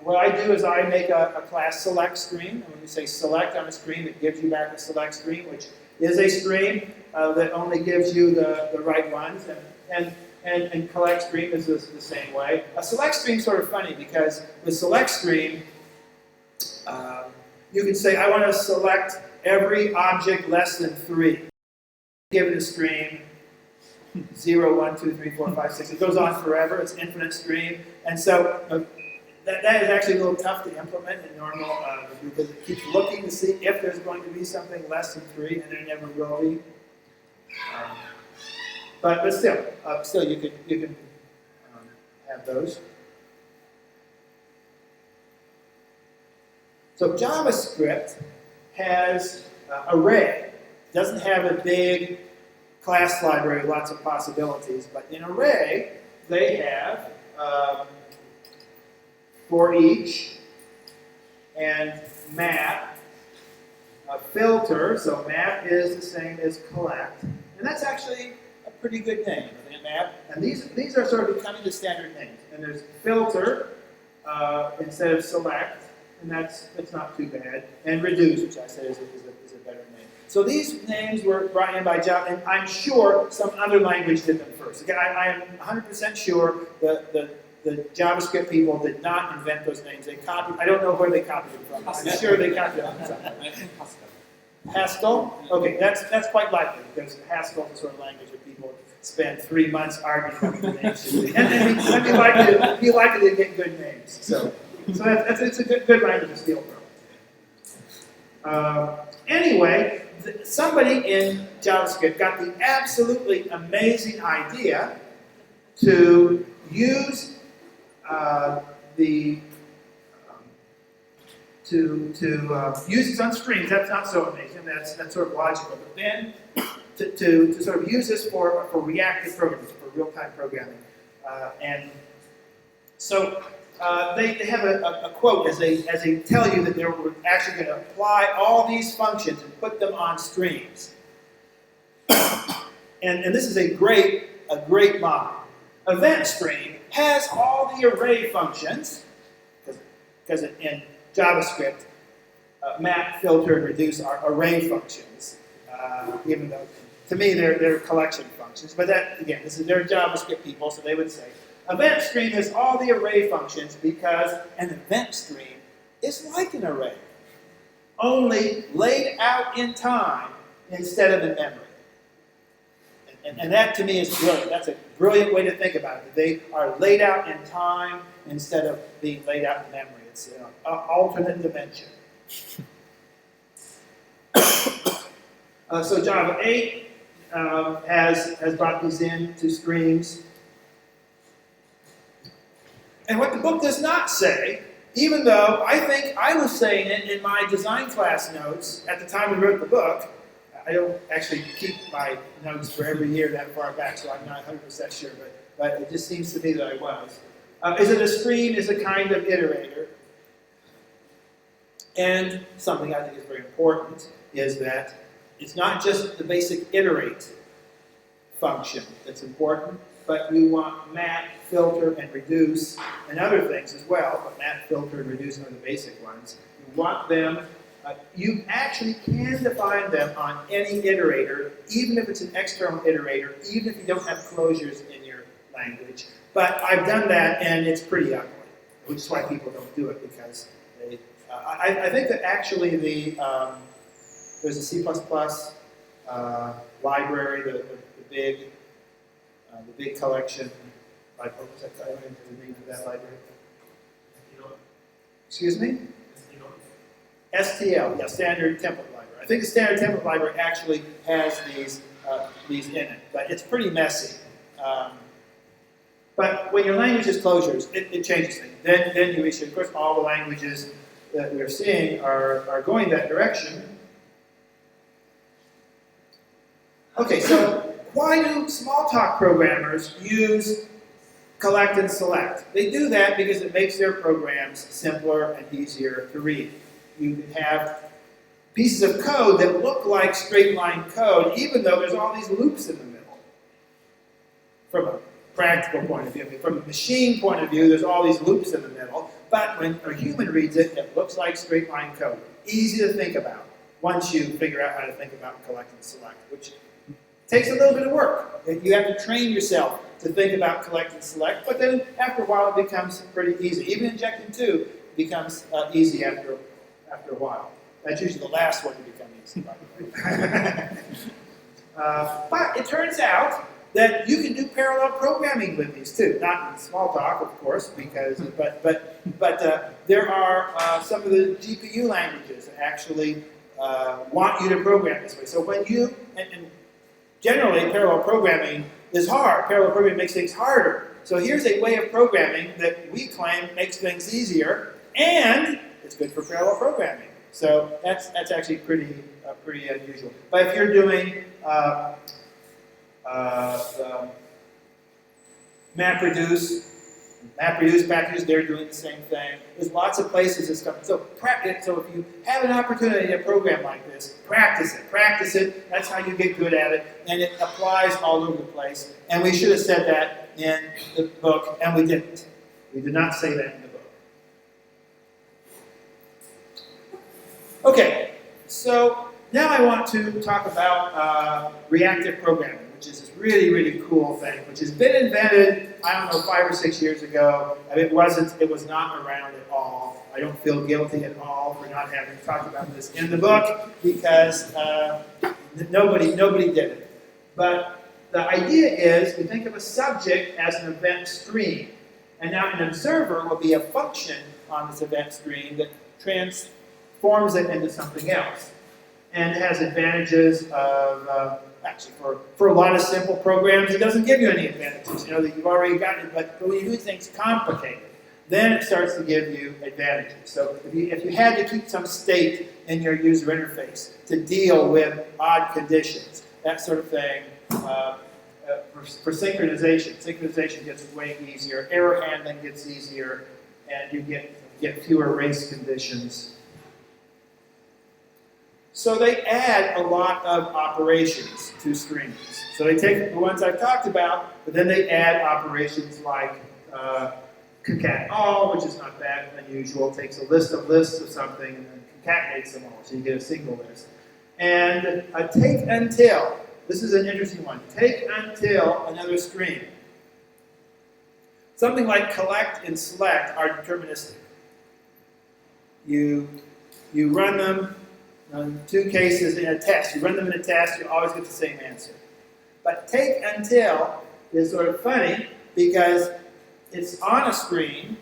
[SPEAKER 2] What I do is I make a class select stream, and when you say select on a stream, it gives you back a select stream, which is a stream that only gives you the right ones, and collect stream is the same way. A select stream is sort of funny because with select stream, you can say, I want to select every object less than 3. Give it a stream, 0, 1, 2, 3, 4, 5, 6. It goes on forever. It's an infinite stream. And so that is actually a little tough to implement in normal because it keeps looking to see if there's going to be something less than 3, and there never will be. But still, you can have those. So JavaScript has array. It doesn't have a big class library with lots of possibilities, but in array they have for each and map, a filter. So map is the same as collect, and that's actually a pretty good name, map. And these are sort of becoming the standard names. And there's filter instead of select, and that's not too bad. And reduce, which I said is a better name. So these names were brought in by Java, and I'm sure some other language did them first. Again, I am 100% sure the JavaScript people did not invent those names. They copied. I don't know where they copied them from. I'm sure they copied them from somewhere.
[SPEAKER 3] I think Haskell.
[SPEAKER 2] Haskell? Okay, that's quite likely because Haskell is the sort of language where people spend 3 months arguing about the names should be. And be likely to get good names. So it's a good language to steal from. Anyway, somebody in JavaScript got the absolutely amazing idea to use use it on streams. That's not so amazing. That's sort of logical. But then to sort of use this for reactive programming, for real-time programming, and so they have a quote as they tell you that they were actually going to apply all these functions and put them on streams. and this is a great model. Event stream has all the array functions, because in JavaScript, map, filter, and reduce are array functions, even though to me they're collection functions. But that, again, they're JavaScript people, so they would say, event stream has all the array functions because an event stream is like an array, only laid out in time instead of in memory. And that to me is brilliant. That's a brilliant way to think about it. They are laid out in time instead of being laid out in memory. It's an alternate dimension. So Java 8 has brought these into streams. And what the book does not say, even though I think I was saying it in my design class notes at the time we wrote the book, I don't actually keep my notes for every year that far back, so I'm not 100% sure, but it just seems to me that I was. Is that a stream is a kind of iterator. And something I think is very important is that it's not just the basic iterate function that's important, but you want map, filter, and reduce, and other things as well, but map, filter, and reduce are the basic ones. You want them. You actually can define them on any iterator, even if it's an external iterator, even if you don't have closures in your language. But I've done that, and it's pretty ugly, which is why people don't do it, because they... I think that actually there's a C++ library, the big collection. What was that? I don't remember the name of that library. Excuse me? STL, yeah, Standard Template Library. I think the Standard Template Library actually has these in it, but it's pretty messy. But when your language has closures, it changes things. Then you issue, of course, all the languages that we're seeing are going that direction. Okay, so why do Smalltalk programmers use collect and select? They do that because it makes their programs simpler and easier to read. You can have pieces of code that look like straight line code, even though there's all these loops in the middle. From a practical point of view, from a machine point of view, there's all these loops in the middle, but when a human reads it, it looks like straight line code. Easy to think about once you figure out how to think about collect and select, which takes a little bit of work. You have to train yourself to think about collect and select, but then after a while it becomes pretty easy. Even injecting 2 becomes easy after a while. That's usually the last one to become easy, by the way. But it turns out that you can do parallel programming with these too. Not in Smalltalk, of course, because but there are some of the GPU languages that actually want you to program this way. So when you and generally parallel programming is hard. Parallel programming makes things harder. So here's a way of programming that we claim makes things easier, and it's good for parallel programming. So that's actually pretty unusual. But if you're doing MapReduce packages, they're doing the same thing. There's lots of places this comes. So if you have an opportunity to program like this, practice it. That's how you get good at it, and it applies all over the place. And we should have said that in the book, and we didn't. We did not say that in the book. Okay, so now I want to talk about reactive programming, which is this really cool thing, which has been invented, I don't know, 5 or 6 years ago. It was not around at all. I don't feel guilty at all for not having talked about this in the book because nobody did it. But the idea is we think of a subject as an event stream. And now an observer will be a function on this event stream that transforms it into something else. And it has advantages of, actually for a lot of simple programs, it doesn't give you any advantages, that you've already gotten, but when you do things complicated, then it starts to give you advantages. So if you had to keep some state in your user interface to deal with odd conditions, that sort of thing, for synchronization gets way easier, error handling gets easier, and you get fewer race conditions. So they add a lot of operations to streams. So they take the ones I've talked about, but then they add operations like concat all, which is not that unusual. It takes a list of lists of something and then concatenates them all, so you get a single list. And take until. This is an interesting one. Take until another stream. Something like collect and select are deterministic. You run them in 2 cases in a test. You run them in a test, you always get the same answer. But take until is sort of funny because it's on a stream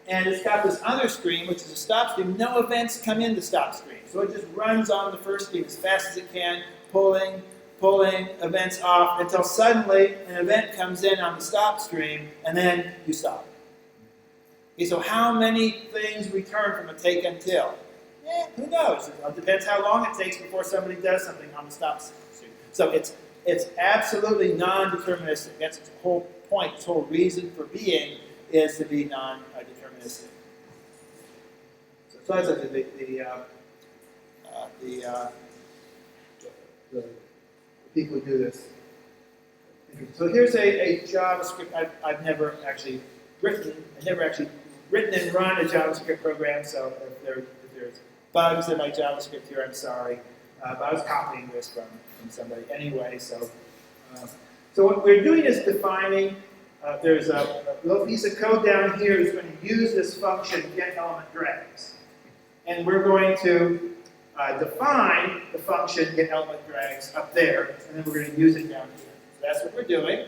[SPEAKER 2] and it's got this other stream, which is a stop stream. No events come into stop stream. So it just runs on the first stream as fast as it can, pulling events off until suddenly an event comes in on the stop stream and then you stop. Okay, so how many things return from a take until? Who knows? It depends how long it takes before somebody does something on the stop stream. So it's absolutely non-deterministic. That's its whole point. Its whole reason for being is to be non-deterministic. So that's the people who do this. So here's a JavaScript. I've never actually written and run a JavaScript program. So if there's bugs in my JavaScript here, I'm sorry. But I was copying this from somebody anyway. So what we're doing is defining. There's a little piece of code down here that's going to use this function getElementDrags, and we're going to define the function getElementDrags up there, and then we're going to use it down here. So that's what we're doing.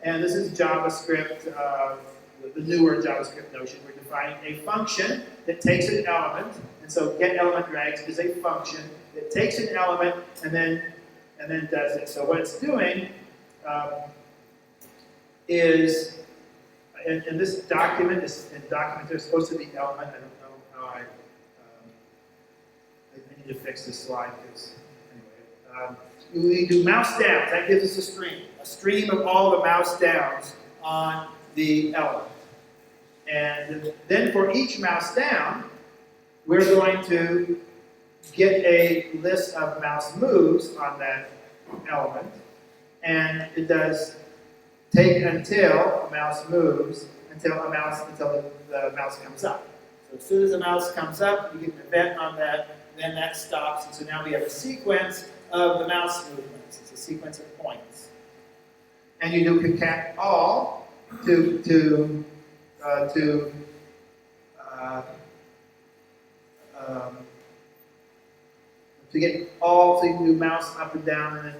[SPEAKER 2] And this is JavaScript, the newer JavaScript notion. We're defining a function that takes an element. And so getElementDrags is a function that takes an element and then does it. So what it's doing is, in this document, there's supposed to be element. I don't know how I need to fix this slide because We do mouse downs. That gives us a stream of all the mouse downs on the element. And then for each mouse down, we're going to get a list of mouse moves on that element. And it does take until a mouse moves, until the mouse comes up. So as soon as the mouse comes up, you get an event on that, then that stops. And so now we have a sequence of the mouse movements. It's a sequence of points. And you do concat all to get all, so you can do mouse up and down and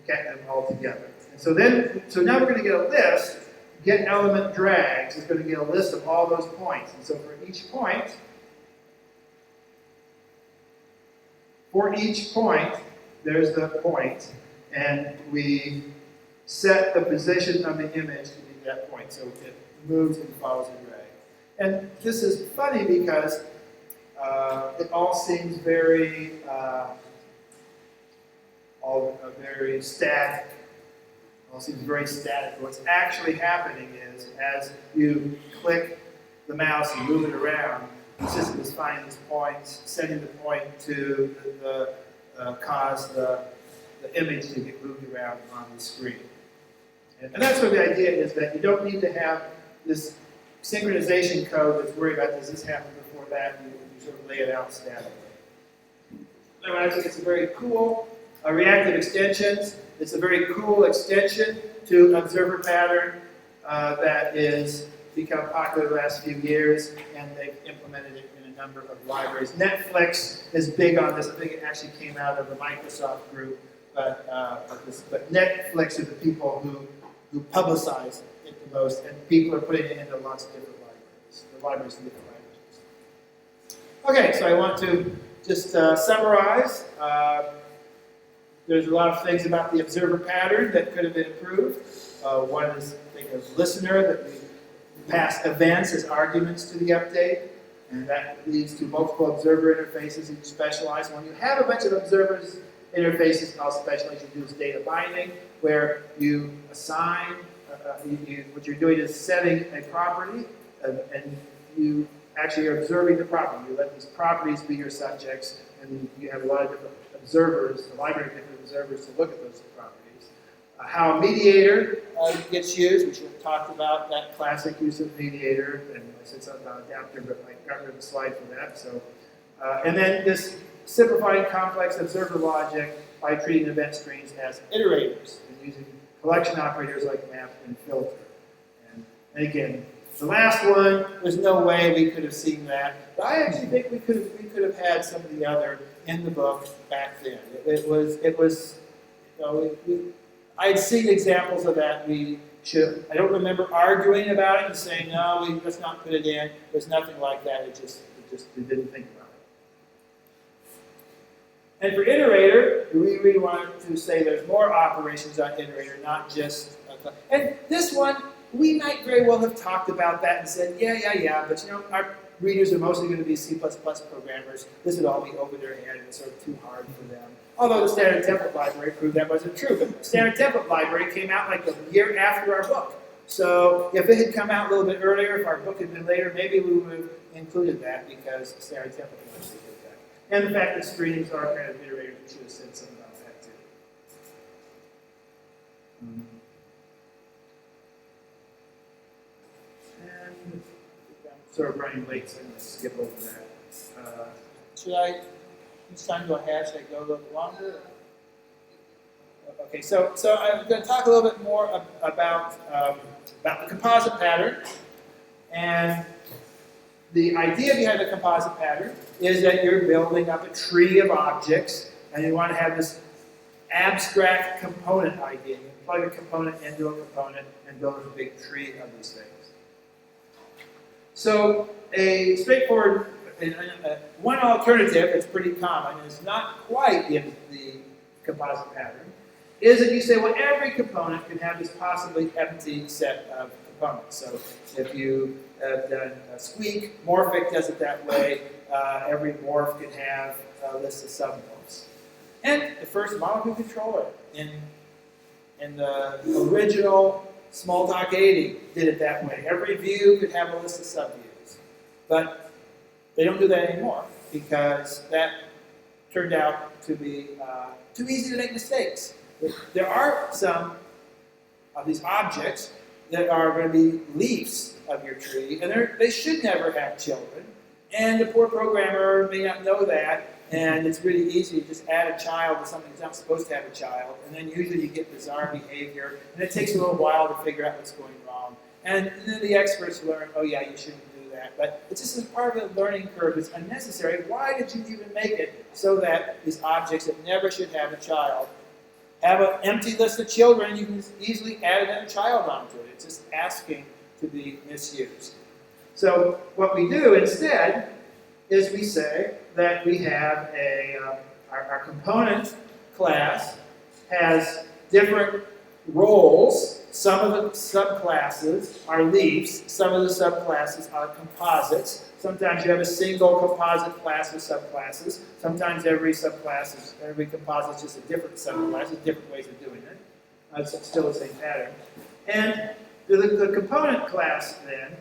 [SPEAKER 2] concat them all together. And so now we're going to get a list. Get element drags is going to get a list of all those points. And so for each point, there's the point, and we set the position of the image to be that point. So it moves and follows a drag. And this is funny because it all seems very static. It all seems very static. What's actually happening is, as you click the mouse and move it around, the system is finding these points, setting the point to cause the image to get moved around on the screen. And that's what the idea is, that you don't need to have this synchronization code that's worried about, does this happen before that, and you sort of lay it out statically. Anyway, I think it's a very cool reactive extensions. It's a very cool extension to observer pattern that is become popular the last few years, and they've implemented it in a number of libraries. Netflix is big on this. I think it actually came out of the Microsoft group, but Netflix are the people who publicize it the most, and people are putting it into lots of different libraries. The libraries in different languages. Okay, so I want to just summarize. There's a lot of things about the observer pattern that could have been improved. One is, think of listener, that we pass events as arguments to the update, and that leads to multiple observer interfaces, each specialized. When you have a bunch of observers interfaces, all specialized, you do is data binding, where you assign, what you're doing is setting a property, and you actually are observing the property. You let these properties be your subjects, and you have a lot of different observers, a library of different observers to look at those properties. How a mediator gets used, which we've talked about, that classic use of mediator, and I said something about adapter, but I got rid of the slide for that. So, and then this simplifying complex observer logic by treating event streams as iterators and using collection operators like map and filter. And again, the last one, there's no way we could have seen that, but I actually think we could have had some of the other in the book back then. It was you know, I'd seen examples of that. I don't remember arguing about it and saying, no, let's not put it in. There's nothing like that. We didn't think about it. And for iterator, we really wanted to say there's more operations on iterator, not just. And this one, we might very well have talked about that and said, yeah, but you know, our readers are mostly going to be C++ programmers. This would all be over their head and it's sort of too hard for them. Although the standard template library proved that wasn't true. But the standard template library came out like a year after our book. So if it had come out a little bit earlier, if our book had been later, maybe we would have included that because the standard template actually did that. And the fact that streams are kind of iterators, we should have said something about that too. And I'm sort of running late, so I'm going to skip over that. Should I? Each time go ahead, should I go a little longer? Okay, so I'm going to talk a little bit more about the composite pattern. And the idea behind the composite pattern is that you're building up a tree of objects, and you want to have this abstract component idea. You plug a component into a component and build a big tree of these things. So a straightforward one alternative that's pretty common, and it's not quite in the composite pattern, is that you say, well, every component can have this possibly empty set of components. So if you have done Squeak, Morphic does it that way. Every morph can have a list of submorphs. And the first molecule controller in the original Smalltalk 80 did it that way. Every view could have a list of subviews. But they don't do that anymore because that turned out to be too easy to make mistakes. There are some of these objects that are going to be leaves of your tree, and they should never have children. And the poor programmer may not know that, and it's really easy to just add a child to something that's not supposed to have a child, and then usually you get bizarre behavior, and it takes a little while to figure out what's going wrong. And then the experts learn, oh yeah, you shouldn't do that. But it's just as part of the learning curve. It's unnecessary. Why did you even make it so that these objects that never should have a child have an empty list of children? You can easily add another child onto it. It's just asking to be misused. So what we do instead is we say that we have our component class has different roles. Some of the subclasses are leaves. Some of the subclasses are composites. Sometimes you have a single composite class with subclasses. Sometimes every composite is just a different subclass, different ways of doing it. It's still the same pattern. And the component class then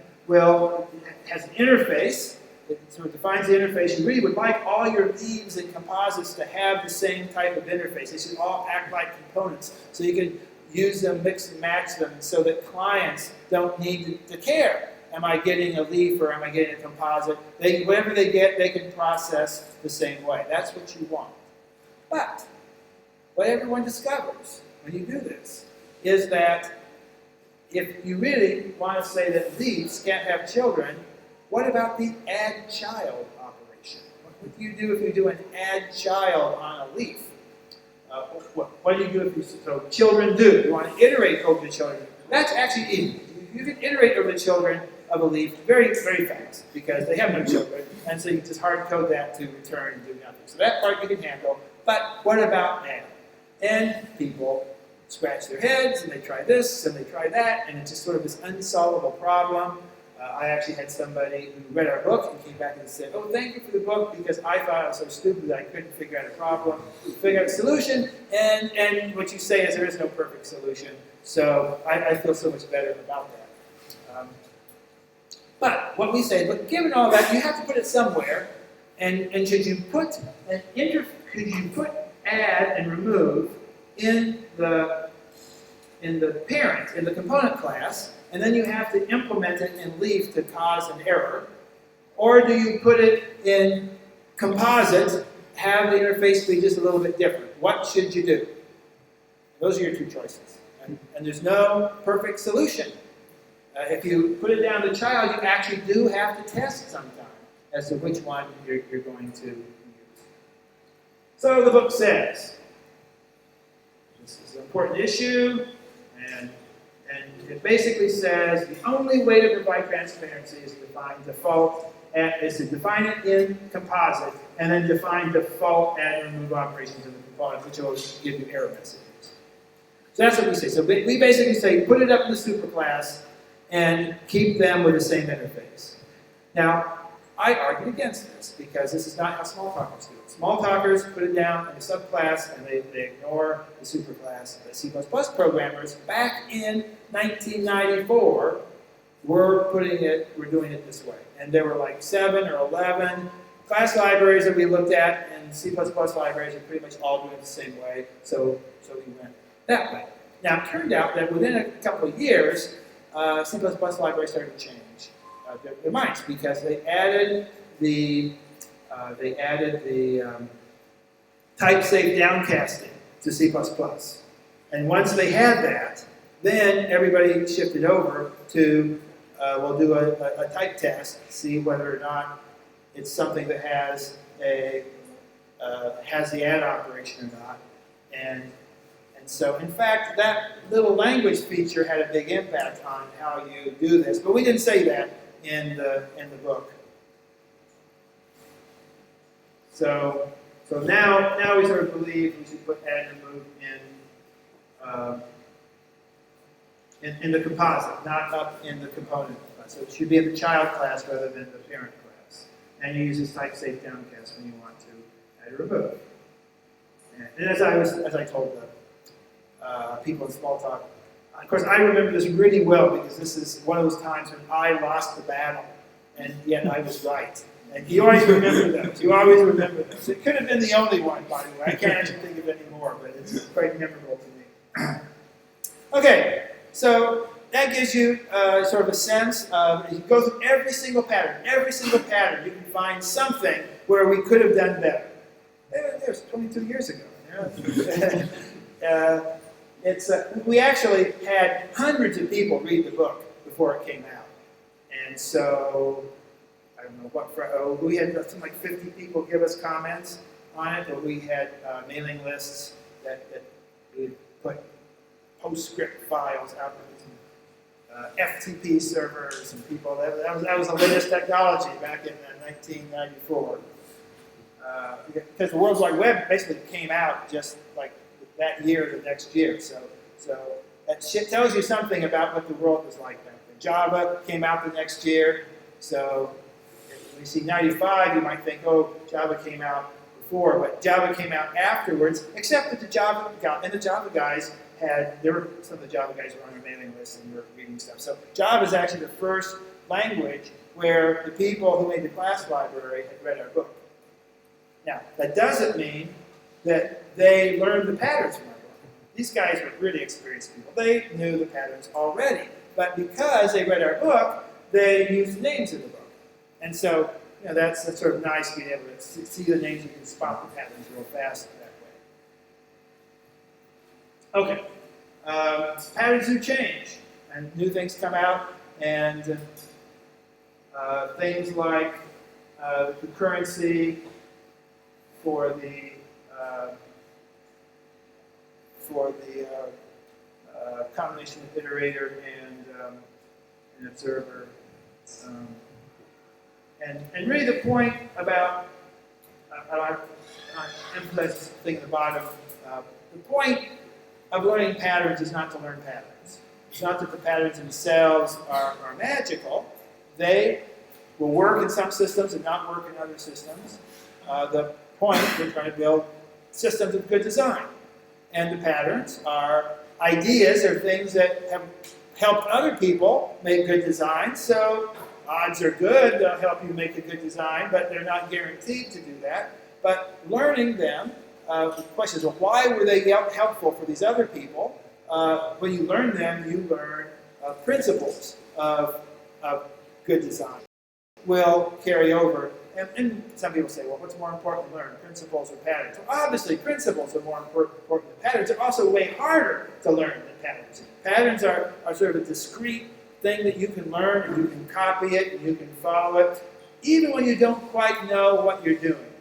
[SPEAKER 2] has an interface. It sort of defines the interface. You really would like all your leaves and composites to have the same type of interface. They should all act like components. So you can use them, mix and match them so that clients don't need to care. Am I getting a leaf or am I getting a composite? Whatever they get, they can process the same way. That's what you want. But what everyone discovers when you do this is that if you really want to say that leaves can't have children, what about the add child operation? What do you do if you do an add child on a leaf? What do you do if you, so children do? You want to iterate over the children. That's actually easy. You can iterate over the children of a leaf very, very fast because they have no children. And so you just hard code that to return and do nothing. So that part you can handle. But what about add? And people scratch their heads and they try this and they try that, and it's just sort of this unsolvable problem. I actually had somebody who read our book and came back and said, oh, thank you for the book because I thought I was so stupid that I couldn't figure out a problem, figure out a solution, and what you say is there is no perfect solution. So I feel so much better about that. But what we say, look, given all that, you have to put it somewhere, and should you put add and remove in the parent, in the component class, and then you have to implement it in leaf to cause an error? Or do you put it in composite, have the interface be just a little bit different? What should you do? Those are your two choices. And there's no perfect solution. If you put it down to child, you actually do have to test sometime as to which one you're going to use. So the book says, this is an important issue, and it basically says the only way to provide transparency is to define default, is to define it in composite, and then define default add and remove operations in the component, which will give you error messages. So that's what we say. So we basically say put it up in the superclass and keep them with the same interface. Now, I argue against this because this is not how Smalltalkers do it. Smalltalkers put it down in a subclass and they ignore the superclass. The C++ programmers back in 1994 were doing it this way. And there were like 7 or 11 class libraries that we looked at, and C++ libraries are pretty much all doing it the same way. So we went that way. Now, it turned out that within a couple of years, C++ libraries started to change their minds because they added the type-safe downcasting to C++. And once they had that, then everybody shifted over to we'll do a type test, see whether or not it's something that has the add operation or not. And so, in fact, that little language feature had a big impact on how you do this. But we didn't say that in the book. So now we sort of believe we should put add and remove in the composite, not up in the component class. So it should be in the child class rather than the parent class. And you use this type safe downcast when you want to add or remove. And as I told the people in Smalltalk, of course, I remember this really well because this is one of those times when I lost the battle, and yet I was right. And you always remember those. You always remember those. It could have been the only one, by the way. I can't actually think of any more, but it's quite memorable to me. Okay, so that gives you sort of a sense of, you go through every single pattern, you can find something where we could have done better. There's 22 years ago. Yeah. We actually had hundreds of people read the book before it came out. And so, I don't know what, we had something like 50 people give us comments on it, or we had mailing lists that we would put PostScript files out to FTP servers and people. That was the latest technology back in 1994. Because the World Wide Web basically came out just like that year or the next year. So that tells you something about what the world was like back then. Java came out the next year. So when you see 95, you might think, oh, Java came out before, but Java came out afterwards, except that the Java guys some of the Java guys were on our mailing list and were reading stuff. So Java is actually the first language where the people who made the class library had read our book. Now, that doesn't mean that they learned the patterns from our book. These guys were really experienced people. They knew the patterns already. But because they read our book, they used the names of the book. And so, that's sort of nice being able to see the names. You can spot the patterns real fast that way. Okay. Patterns do change, and new things come out, and things like concurrency for the combination of iterator and an observer. And really the point about, I emphasize this thing at the bottom, the point of learning patterns is not to learn patterns. It's not that the patterns themselves are magical. They will work in some systems and not work in other systems. The point, we're trying to build systems of good design. And the patterns are ideas or things that have helped other people make good designs. So odds are good, they'll help you make a good design, but they're not guaranteed to do that. But learning them, the question is, well, why were they helpful for these other people? When you learn them, you learn principles of good design. Will carry over. And some people say, well, what's more important to learn, principles or patterns? Well, obviously, principles are more important than patterns. They're also way harder to learn than patterns. Patterns are sort of a discrete thing that you can learn, and you can copy it, and you can follow it. Even when you don't quite know what you're doing,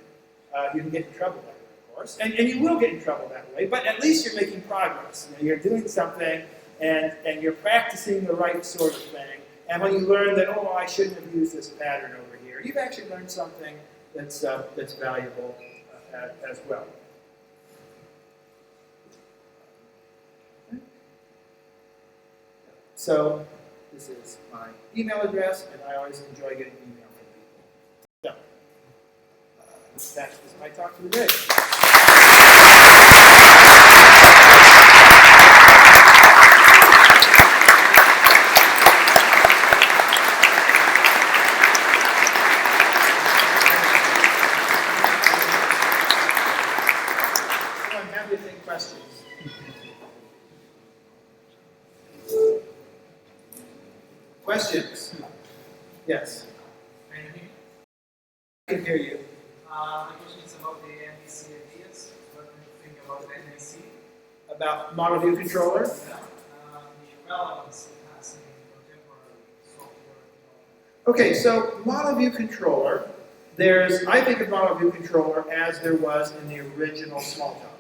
[SPEAKER 2] you can get in trouble that way, of course. And you will get in trouble that way, but at least you're making progress. You're doing something, and you're practicing the right sort of thing. And when you learn that, oh, I shouldn't have used this pattern over here, you've actually learned something that's valuable as well. So this is my email address, and I always enjoy getting email from people. So that is my talk for the day. Questions? Questions? Yes. I can hear you.
[SPEAKER 4] My question is about the NDC ideas. What do you think about the NDC?
[SPEAKER 2] About model view controller?
[SPEAKER 4] Yeah. The relevance it has in contemporary software development.
[SPEAKER 2] Okay, so model view controller, I think of model view controller as there was in the original Smalltalk.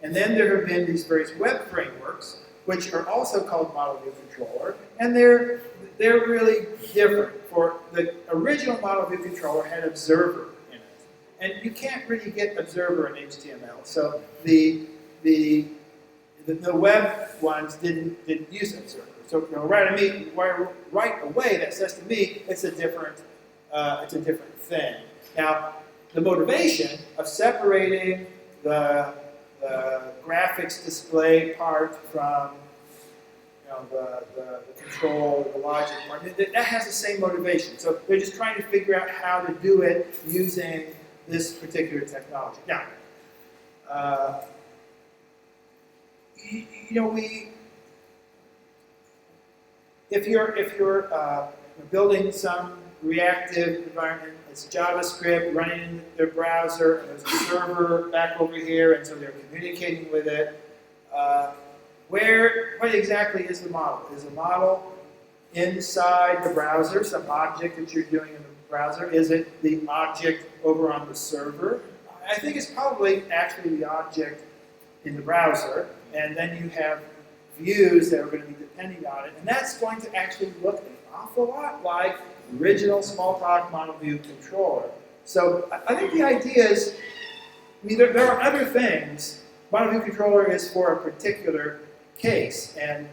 [SPEAKER 2] And then there have been these various web frameworks, which are also called model view controller, and they're really different. For the original model view controller had observer in it, and you can't really get observer in HTML. So the web ones didn't use observer. So right away, that says to me it's a different thing. Now, the motivation of separating the graphics display part from the control, the logic part. That has the same motivation. So they're just trying to figure out how to do it using this particular technology. Now, if you're building some reactive environment, it's JavaScript running in their browser, and there's a server back over here, and so they're communicating with it. What exactly is the model? Is the model inside the browser, some object that you're doing in the browser? Is it the object over on the server? I think it's probably actually the object in the browser, and then you have views that are going to be depending on it, and that's going to actually look an awful lot like the original Smalltalk model view controller. So I think the idea is, there are other things. Model view controller is for a particular case, and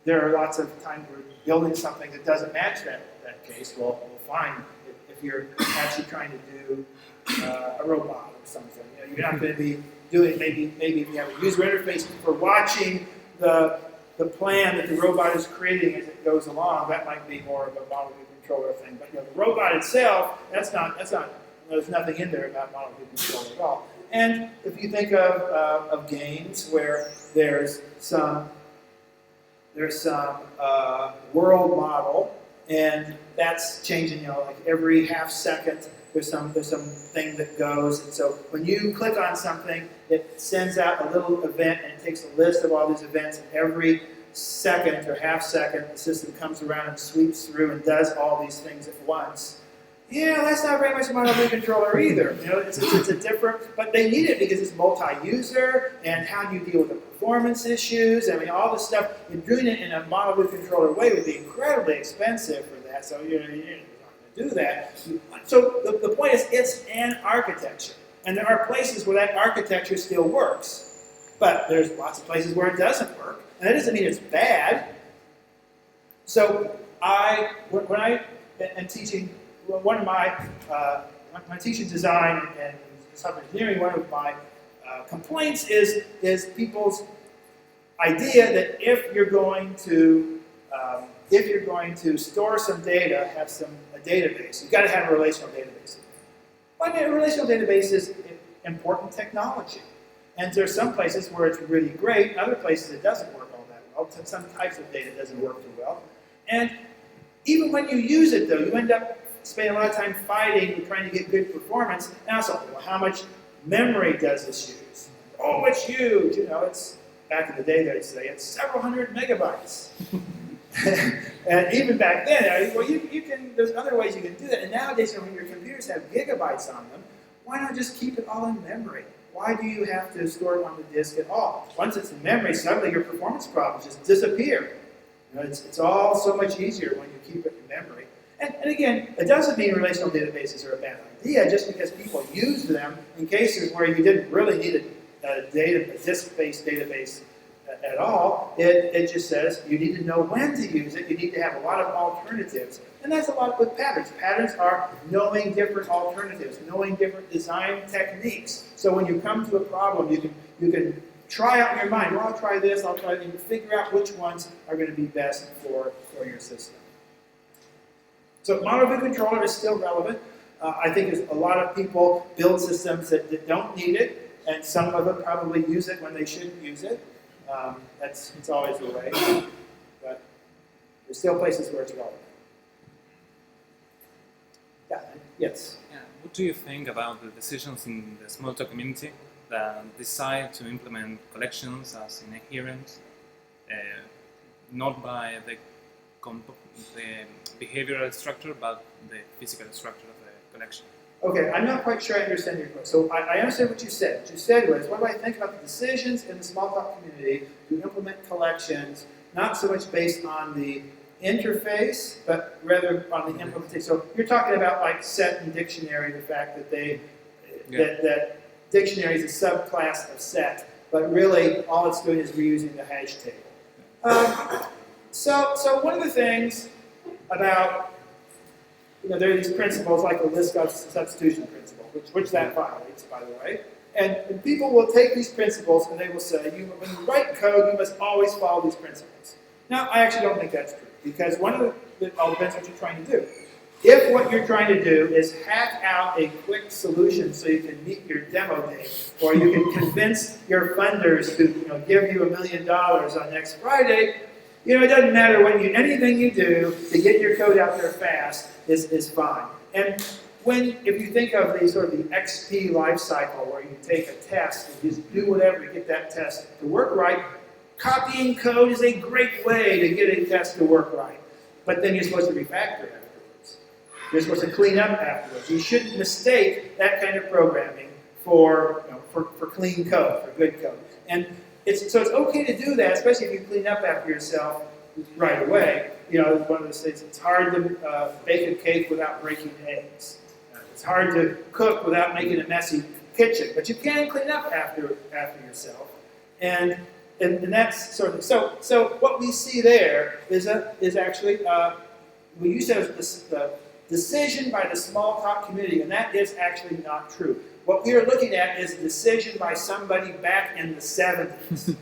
[SPEAKER 2] there are lots of times we're building something that doesn't match that case. We'll find if you're actually trying to do a robot or something. You're not going to be doing, maybe if you have a user interface for watching the plan that the robot is creating as it goes along, that might be more of a model view controller thing. But the robot itself, there's nothing in there about model view controller at all. And if you think of games where there's some world model, and that's changing, like every half second there's some thing that goes, and so when you click on something, it sends out a little event, and it takes a list of all these events, and every second or half second the system comes around and sweeps through and does all these things at once. That's not very much a model view controller either. It's a different, but they need it because it's multi-user, and how do you deal with the performance issues? All this stuff. And doing it in a model view controller way would be incredibly expensive for that. So you're not going to do that. So the point is, it's an architecture, and there are places where that architecture still works, but there's lots of places where it doesn't work, and that doesn't mean it's bad. So when I am teaching. One of my, when I teach design and software engineering, one of my complaints is people's idea that if you're going to store some data, have a database, you've got to have a relational database. But a relational database is important technology, and there's some places where it's really great, other places it doesn't work all that well. Some types of data doesn't work too well, and even when you use it, though, you end up spending a lot of time fighting and trying to get good performance. And also, how much memory does this use? Oh, it's huge. It's back in the day they'd say it's several hundred megabytes. And even back then, you can. There's other ways you can do that. And nowadays, when your computers have gigabytes on them, why not just keep it all in memory? Why do you have to store it on the disk at all? Once it's in memory, suddenly your performance problems just disappear. It's all so much easier when you keep it in memory. And again, it doesn't mean relational databases are a bad idea just because people use them in cases where you didn't really need a disk-based database at all. It just says you need to know when to use it. You need to have a lot of alternatives. And that's a lot with patterns. Patterns are knowing different alternatives, knowing different design techniques. So when you come to a problem, you can try out in your mind, I'll try this, I'll try that, and figure out which ones are going to be best for your system. So model view controller is still relevant. I think there's a lot of people build systems that don't need it, and some of them probably use it when they shouldn't use it. It's always the way, but there's still places where it's relevant. Yeah, yes?
[SPEAKER 3] Yeah. What do you think about the decisions in the Smalltalk community that decide to implement collections as inherent, not by the behavioral structure, but the physical structure of the collection?
[SPEAKER 2] Okay, I'm not quite sure I understand your question. So I understand what you said. What you said was, what do I think about the decisions in the Smalltalk community to implement collections, not so much based on the interface, but rather on the implementation. So you're talking about like set and dictionary, the fact that that dictionary is a subclass of set, but really all it's doing is reusing the hash table. So one of the things about, there are these principles like the list substitution principle, which that violates, by the way. And people will take these principles and they will say, when you write code, you must always follow these principles. Now, I actually don't think that's true, because one of it all depends what you're trying to do. If what you're trying to do is hack out a quick solution so you can meet your demo date, or you can convince your funders to give you $1 million on next Friday, it doesn't matter anything you do to get your code out there fast is fine. And if you think of the sort of the XP life cycle, where you take a test and just do whatever to get that test to work right, copying code is a great way to get a test to work right. But then you're supposed to refactor afterwards. You're supposed to clean up afterwards. You shouldn't mistake that kind of programming for clean code, for good code. And so it's okay to do that, especially if you clean up after yourself right away. One of those things, it's hard to bake a cake without breaking eggs. It's hard to cook without making a messy kitchen, but you can clean up after yourself. And that's sort of, so what we see there is actually, we use it as the decision by the Smalltalk community, and that is actually not true. What we are looking at is a decision by somebody back in the 70s.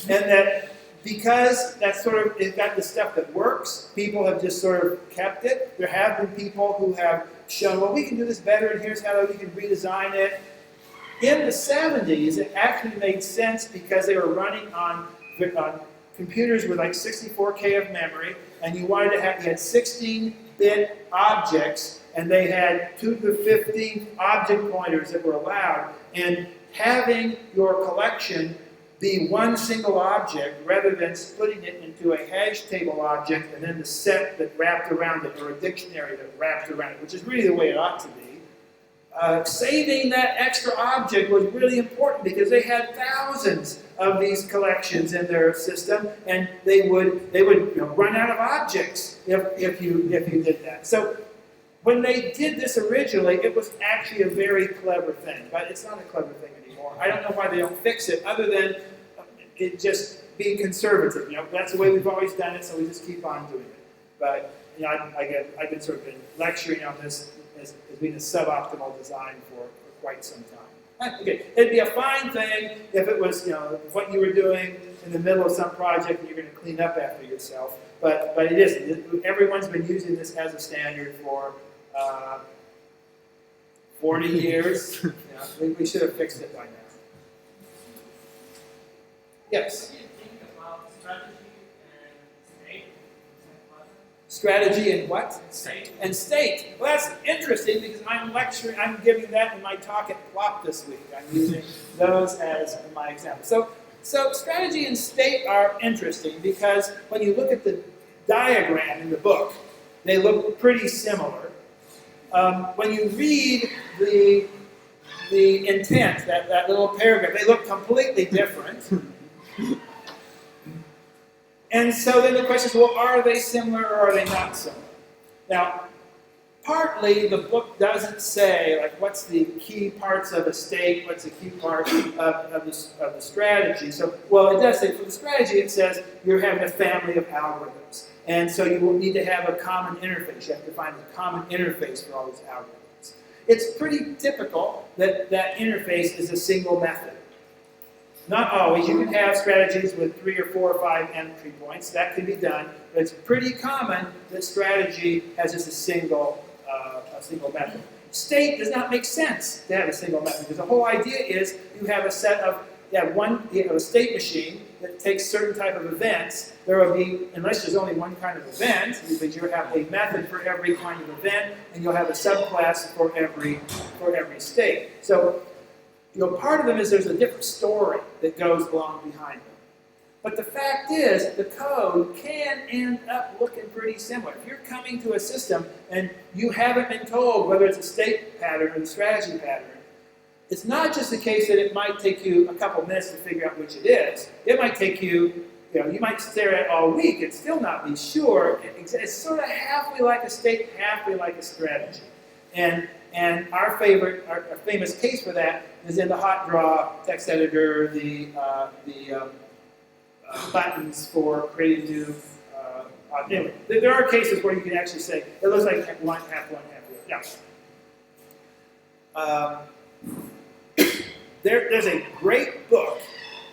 [SPEAKER 2] And that because that's sort of, it's got the stuff that works, people have just sort of kept it. There have been people who have shown, well, we can do this better, and here's how we can redesign it. In the 70s, it actually made sense because they were running on computers with like 64K of memory, and you had 16-bit objects, and they had 2 to the 15th object pointers that were allowed. And having your collection be one single object rather than splitting it into a hash table object and then the set that wrapped around it, or a dictionary that wrapped around it, which is really the way it ought to be. Saving that extra object was really important because they had thousands of these collections in their system, and they would run out of objects if you did that. So when they did this originally, it was actually a very clever thing, but it's not a clever thing anymore. I don't know why they don't fix it, other than it just being conservative. That's the way we've always done it, so we just keep on doing it. But I've been sort of lecturing on this as being a suboptimal design for quite some time. Okay, it'd be a fine thing if it was what you were doing in the middle of some project and you're going to clean up after yourself. But it isn't. Everyone's been using this as a standard for 40 years. We should have fixed it by now. Yes?
[SPEAKER 4] What do you think about strategy and state?
[SPEAKER 2] Strategy and what?
[SPEAKER 4] State.
[SPEAKER 2] And state. Well, that's interesting because I'm giving that in my talk at Plop this week. I'm using those as my example. So strategy and state are interesting because when you look at the diagram in the book, they look pretty similar. When you read the intent, that little paragraph, they look completely different. And so then the question is, well, are they similar or are they not similar? Now, partly the book doesn't say, like, what's the key parts of a state, what's the key part of the strategy. So, well, it does say, for the strategy, it says you're having a family of algorithms. And so you will need to have a common interface. You have to find a common interface for all these algorithms. It's pretty typical that that interface is a single method. Not always. You can have strategies with 3 or 4 or 5 entry points. That can be done. But it's pretty common that strategy has just a single method. State does not make sense to have a single method because the whole idea is you have a set of a state machine that takes certain type of events. There will be, unless there's only one kind of event, because you have a method for every kind of event, and you'll have a subclass for every state. So, part of them is there's a different story that goes along behind them. But the fact is, the code can end up looking pretty similar. If you're coming to a system and you haven't been told whether it's a state pattern or the strategy pattern, it's not just the case that it might take you a couple minutes to figure out which it is. It might take you, you might stare at it all week and still not be sure. It's sort of halfway like a state, halfway like a strategy. And our famous case for that is in the hot draw text editor, the buttons for creating new. Anyway, there are cases where you can actually say it looks like half one, half the other. Yeah. there's a great book,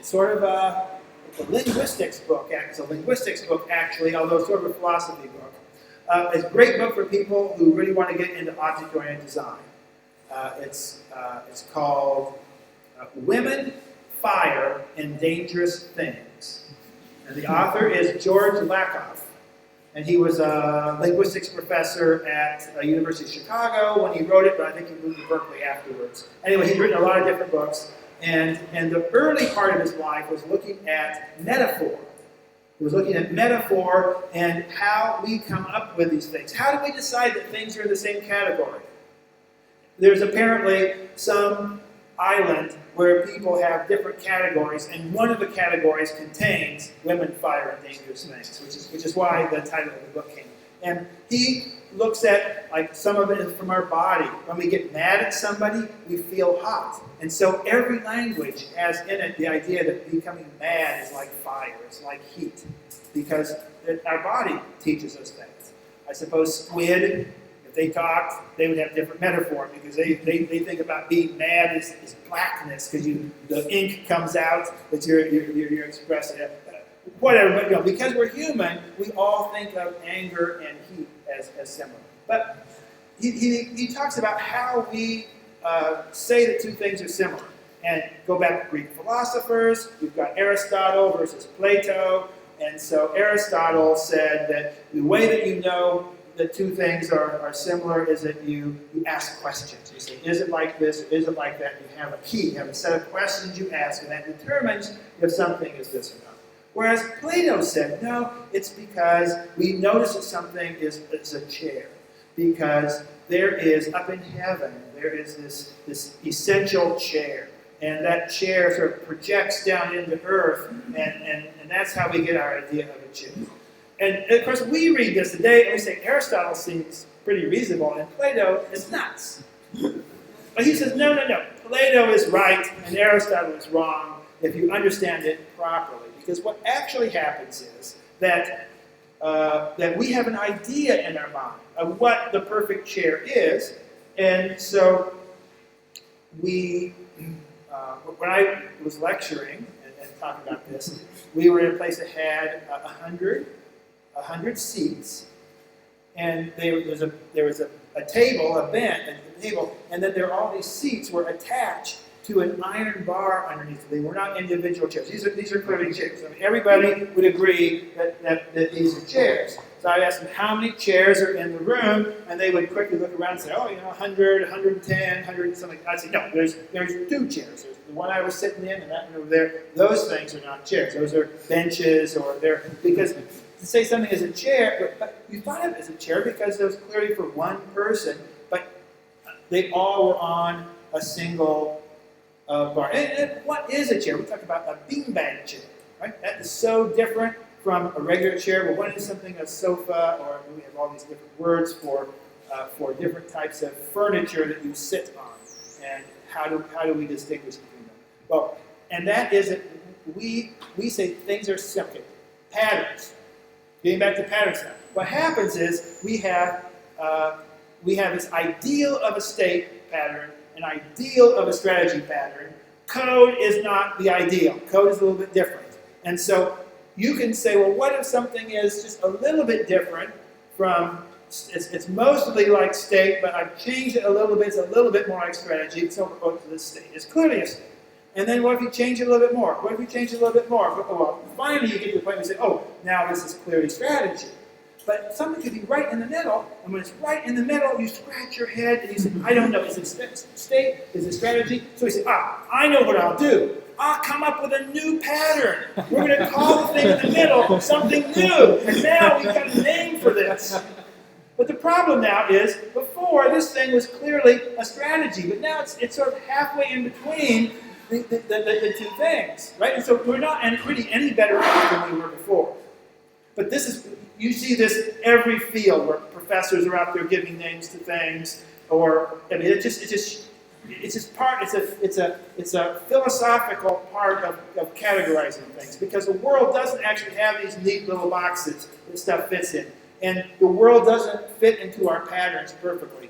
[SPEAKER 2] sort of a linguistics book. It's a linguistics book, actually, although sort of a philosophy book. It's a great book for people who really want to get into object-oriented design. It's called Women, Fire, and Dangerous Things. And the author is George Lakoff. And he was a linguistics professor at University of Chicago when he wrote it, but I think he moved to Berkeley afterwards. Anyway, he's written a lot of different books. And the early part of his life was looking at metaphor. He was looking at metaphor and how we come up with these things. How do we decide that things are in the same category? There's apparently some island where people have different categories, and one of the categories contains women, fire, and dangerous things, which is why the title of the book came. And he looks at, like, some of it is from our body. When we get mad at somebody, we feel hot. And so every language has in it the idea that becoming mad is like fire, it's like heat, because our body teaches us that. I suppose squid, if they talked, they would have different metaphor, because they think about being mad as blackness, because the ink comes out that you're expressing. Whatever, but because we're human, we all think of anger and heat as similar. But he talks about how we say that two things are similar. And go back to Greek philosophers, we've got Aristotle versus Plato. And so Aristotle said that the way that you know that two things are similar is that you ask questions. You say, is it like this, or is it like that? You have a key, you have a set of questions you ask, and that determines if something is this or not. Whereas Plato said, no, it's because we notice that something is a chair. Because there is, up in heaven, there is this essential chair. And that chair sort of projects down into earth, and that's how we get our idea of a chair. And of course, we read this today, and we say Aristotle seems pretty reasonable, and Plato is nuts. But he says, no, Plato is right, and Aristotle is wrong, if you understand it properly. Because what actually happens is that we have an idea in our mind of what the perfect chair is, and so when I was lecturing and talking about this, we were in a place that had 100 seats, and there was a table, a bench, a table, and then all these seats were attached to an iron bar underneath. They were not individual chairs. These are clearly chairs. I mean, everybody would agree that these are chairs. So I asked them how many chairs are in the room, and they would quickly look around and say, 100, 110, 100, something. I'd say, no, there's 2 chairs. There's the one I was sitting in and that one over there. Those things are not chairs. Those are benches, or they're, because to say something is a chair, but you thought of it as a chair because it was clearly for one person, but they all were on a single bar. And what is a chair? We talk about a beanbag chair, right? That is so different from a regular chair. Well, what is something, a sofa, or we have all these different words for different types of furniture that you sit on, and how do we distinguish between them? Well, and that is that we say things are simple. Patterns. Getting back to patterns now. What happens is we have this ideal of a state pattern, an ideal of a strategy pattern. Code is not the ideal. Code is a little bit different. And so you can say, well, what if something is just a little bit different from, it's mostly like state, but I've changed it a little bit, it's a little bit more like strategy, so we're going to this state. It's clearly a state. And then what if you change it a little bit more? What if you change it a little bit more? Well, finally you get to the point where you say, oh, now this is clearly strategy. But something could be right in the middle, and when it's right in the middle, you scratch your head and you say, I don't know, is it state? Is it strategy? So you say, I know what I'll do. I'll come up with a new pattern. We're going to call the thing in the middle something new. And now we've got a name for this. But the problem now is, before, this thing was clearly a strategy, but now it's sort of halfway in between the two things, right? And so we're not really any better off than we were before. But you see this every field where professors are out there giving names to things, or I mean, it's a philosophical part of categorizing things, because the world doesn't actually have these neat little boxes that stuff fits in, and the world doesn't fit into our patterns perfectly.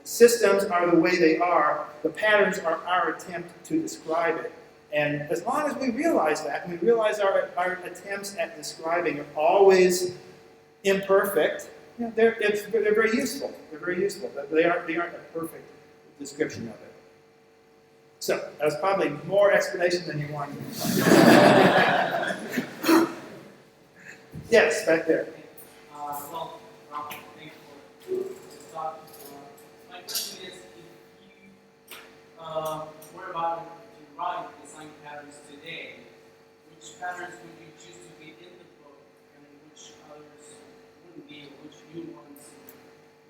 [SPEAKER 2] systems are the way they are. The patterns are our attempt to describe it. And as long as we realize that, and we realize our attempts at describing are always imperfect, they're very useful. They're very useful, but they aren't a perfect description of it. So, that was probably more explanation than you wanted. Yes, back there.
[SPEAKER 4] Well, thanks for the talk. My question is, if you were about to write design patterns today, which patterns would you choose to be in the book, and which others wouldn't be, or which new ones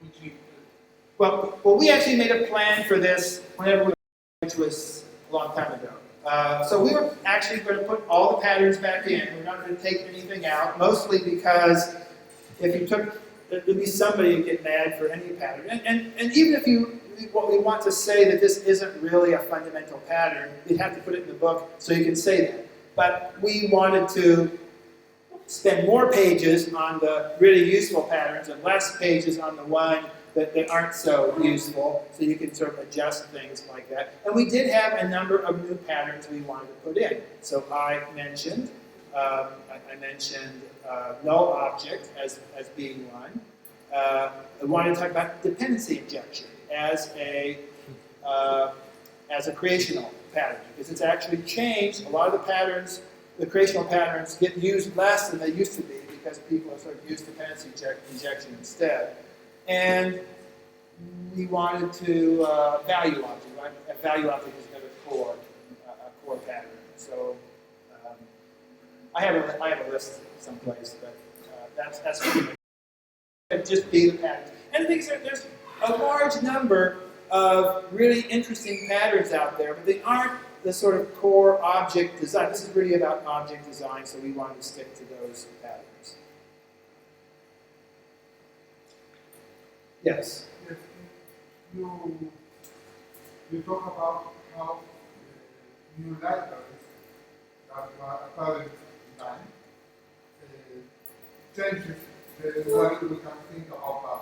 [SPEAKER 4] would you include?
[SPEAKER 2] Well, we actually made a plan for this whenever we, which was a long time ago. So we were actually going to put all the patterns back in. We're not going to take anything out, mostly because if you took, there'd be somebody who'd get mad for any pattern. And even if we want to say that this isn't really a fundamental pattern, you'd have to put it in the book so you can say that. But we wanted to spend more pages on the really useful patterns and less pages on the one that aren't so useful, so you can sort of adjust things like that. And we did have a number of new patterns we wanted to put in. So I mentioned null object as being one. I wanted to talk about dependency injection as a creational pattern, because it's actually changed. A lot of the patterns, the creational patterns, get used less than they used to be because people have sort of used dependency injection instead. And we wanted to value object, right? A value object is another core pattern. So I have a list someplace, but that's pretty much just be the patterns. And things there's a large number of really interesting patterns out there, but they aren't the sort of core object design. This is really about object design, so we wanted to stick to those patterns. Yes.
[SPEAKER 5] Yes. You talk about how new libraries that were started in time changes the way we can think about that.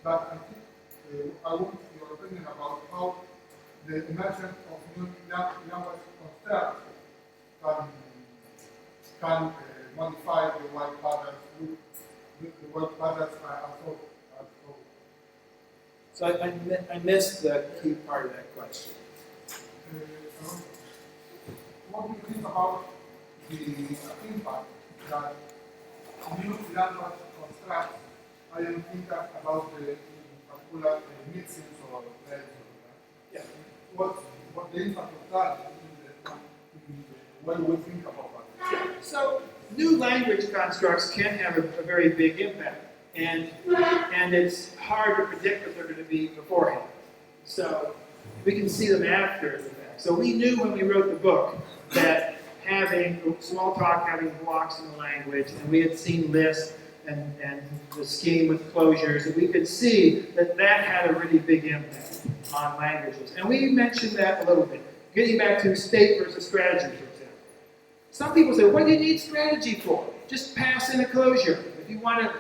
[SPEAKER 5] But I think I want your opinion about how the emergence of new language constructs can modify the way patterns the way patterns are thought.
[SPEAKER 2] So I missed the key part of that question.
[SPEAKER 5] What do you think about the impact that new language constructs? I am thinking about the particular mixings or letters.
[SPEAKER 2] Yeah.
[SPEAKER 5] What the impact of that in the way we think about that?
[SPEAKER 2] So new language constructs can have a very big impact. And it's hard to predict what they're going to be beforehand. So we can see them after the fact. So we knew when we wrote the book that having Smalltalk, having blocks in the language, and we had seen lists and the scheme with closures, and we could see that had a really big impact on languages. And we mentioned that a little bit. Getting back to state versus strategy, for example. Some people say, what do you need strategy for? Just pass in a closure. If you want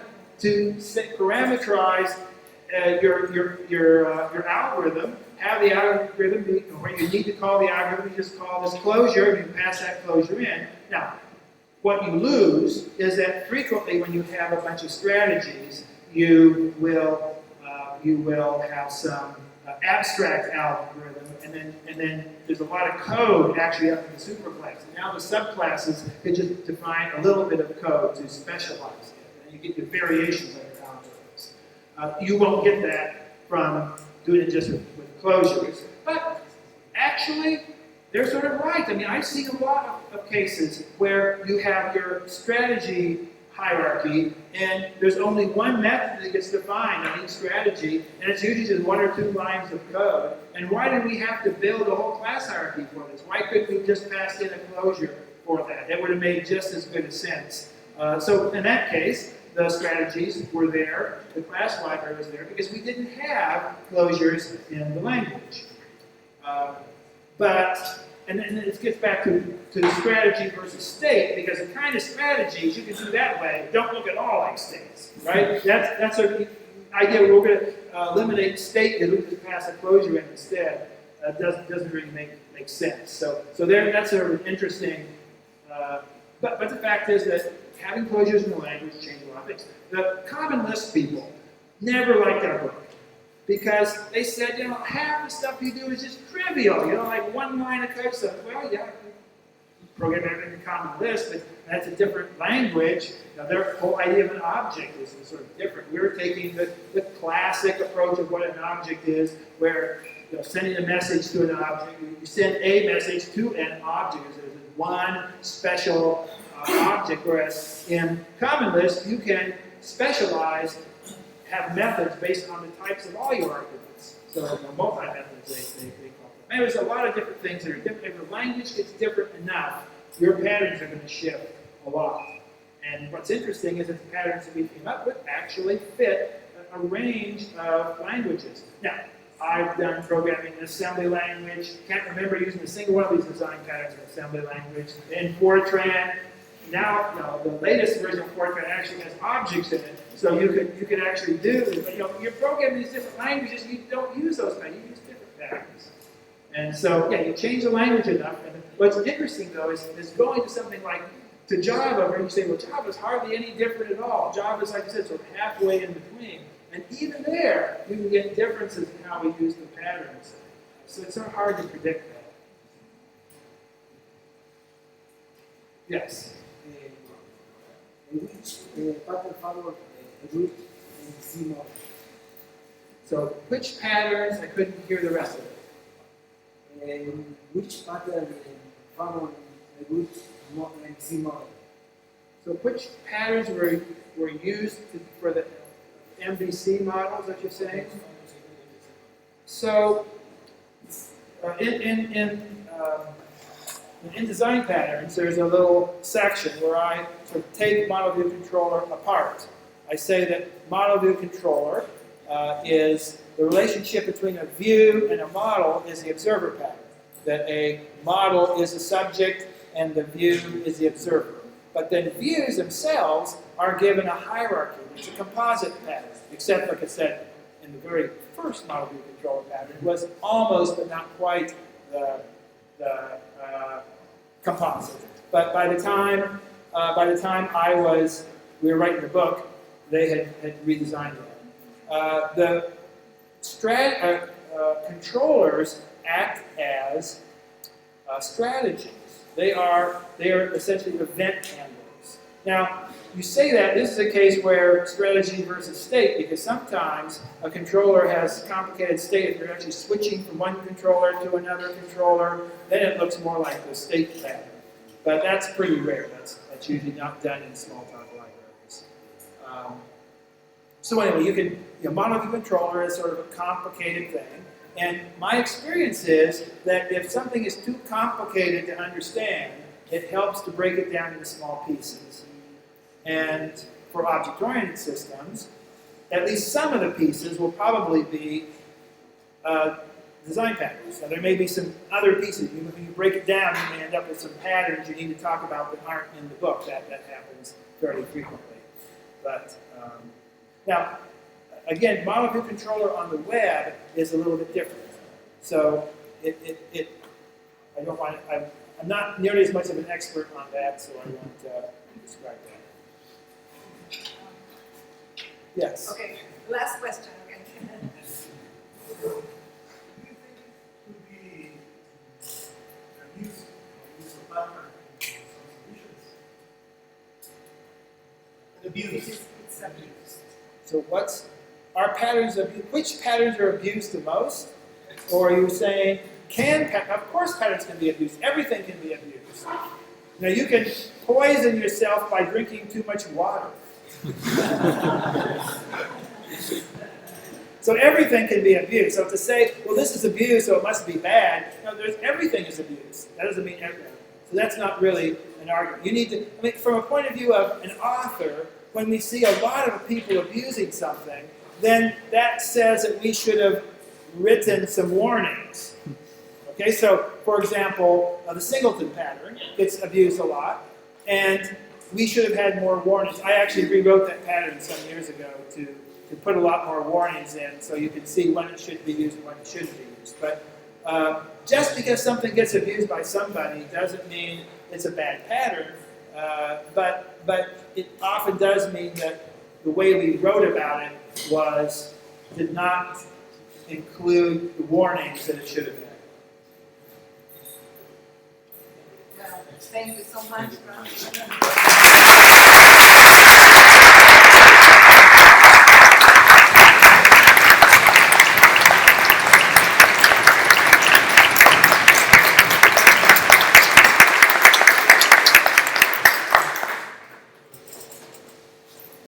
[SPEAKER 2] to parameterize your algorithm, have the algorithm be, or you need to call the algorithm, you just call this closure, and you pass that closure in. Now, what you lose is that frequently when you have a bunch of strategies, you will have some abstract algorithm, and then there's a lot of code actually up in the superclass. And now the subclasses can just define a little bit of code to specialize it. You get your variations of your algorithms. You won't get that from doing it just with closures. But actually, they're sort of right. I mean, I've seen a lot of cases where you have your strategy hierarchy, and there's only one method that gets defined on each strategy, and it's usually just 1 or 2 lines of code. And why did we have to build a whole class hierarchy for this? Why couldn't we just pass in a closure for that? That would have made just as good a sense. So in that case, the strategies were there, the class library was there, because we didn't have closures in the language. And then it gets back to strategy versus state, because the kind of strategies you can do that way don't look at all like states, right? That's an idea we're going to eliminate state that we just pass a closure in instead doesn't really make sense. So there, that's sort of an interesting. But the fact is that having closures in the language change a lot of things. The Common Lisp people never liked our book because they said, half the stuff you do is just trivial. Like one line of code stuff. Well, yeah, program everything in Common Lisp, but that's a different language. Their whole idea of an object is sort of different. We're taking the classic approach of what an object is, where sending a message to an object, you send a message to an object. There's one special object, whereas in Common Lisp, you can specialize, have methods based on the types of all your arguments. So multi-methods, they call them. And there's a lot of different things that are different. If the language gets different enough, your patterns are going to shift a lot. And what's interesting is that the patterns that we came up with actually fit a range of languages. Now, I've done programming in assembly language. Can't remember using a single one of these design patterns in assembly language. In Fortran, now the latest version of Fortran actually has objects in it, so you could actually do it. But you're programming these different languages, you don't use those patterns. You use different patterns. And so you change the language enough. And what's interesting though is going to something like to Java, where you say, well, Java is hardly any different at all. Java is, like I said, sort of halfway in between. And even there, you can get differences in how we use the patterns. So it's not hard to predict that. Yes?
[SPEAKER 6] Which pattern follow a group in C model?
[SPEAKER 2] So which patterns? I couldn't hear the rest of it.
[SPEAKER 6] Which pattern follow a group in C model?
[SPEAKER 2] So which patterns were used for the MVC model, is that what you're saying? So in design patterns, there's a little section where I sort of take model view controller apart. I say that model view controller is the relationship between a view and a model is the observer pattern. That a model is the subject and the view is the observer. But then views themselves are given a hierarchy. It's a composite pattern, except, like I said, in the very first model view controller pattern, it was almost but not quite the composite. But by the time we were writing the book, they had redesigned it. The controllers act as strategies. They are essentially event handlers. Now, you say that this is a case where strategy versus state, because sometimes a controller has complicated state. If you're actually switching from one controller to another controller, then it looks more like the state pattern. But that's pretty rare. That's usually not done in Smalltalk libraries. So anyway, model view controller is sort of a complicated thing. And my experience is that if something is too complicated to understand, it helps to break it down into small pieces. And for object-oriented systems, at least some of the pieces will probably be design patterns. Now, there may be some other pieces. When you break it down, you may end up with some patterns you need to talk about that aren't in the book. That happens fairly frequently. But now, again, model view controller on the web is a little bit different. So I'm not nearly as much of an expert on that, so I won't describe that. Yes.
[SPEAKER 1] Okay, last question. Okay. It's abused.
[SPEAKER 2] So our patterns which patterns are abused the most? Or are you saying, of course patterns can be abused. Everything can be abused. Now you can poison yourself by drinking too much water. So everything can be abused. So to say, well, this is abused, so it must be bad. No, everything is abused. That doesn't mean everything. So that's not really an argument. You need to, from a point of view of an author, when we see a lot of people abusing something, then that says that we should have written some warnings. Okay, so for example, the singleton pattern gets abused a lot, and we should have had more warnings. I actually rewrote that pattern some years ago to to put a lot more warnings in so you can see when it should be used and when it shouldn't be used. But just because something gets abused by somebody doesn't mean it's a bad pattern, but it often does mean that the way we wrote about it did not include the warnings that it should have had.
[SPEAKER 1] Well, thank you so much.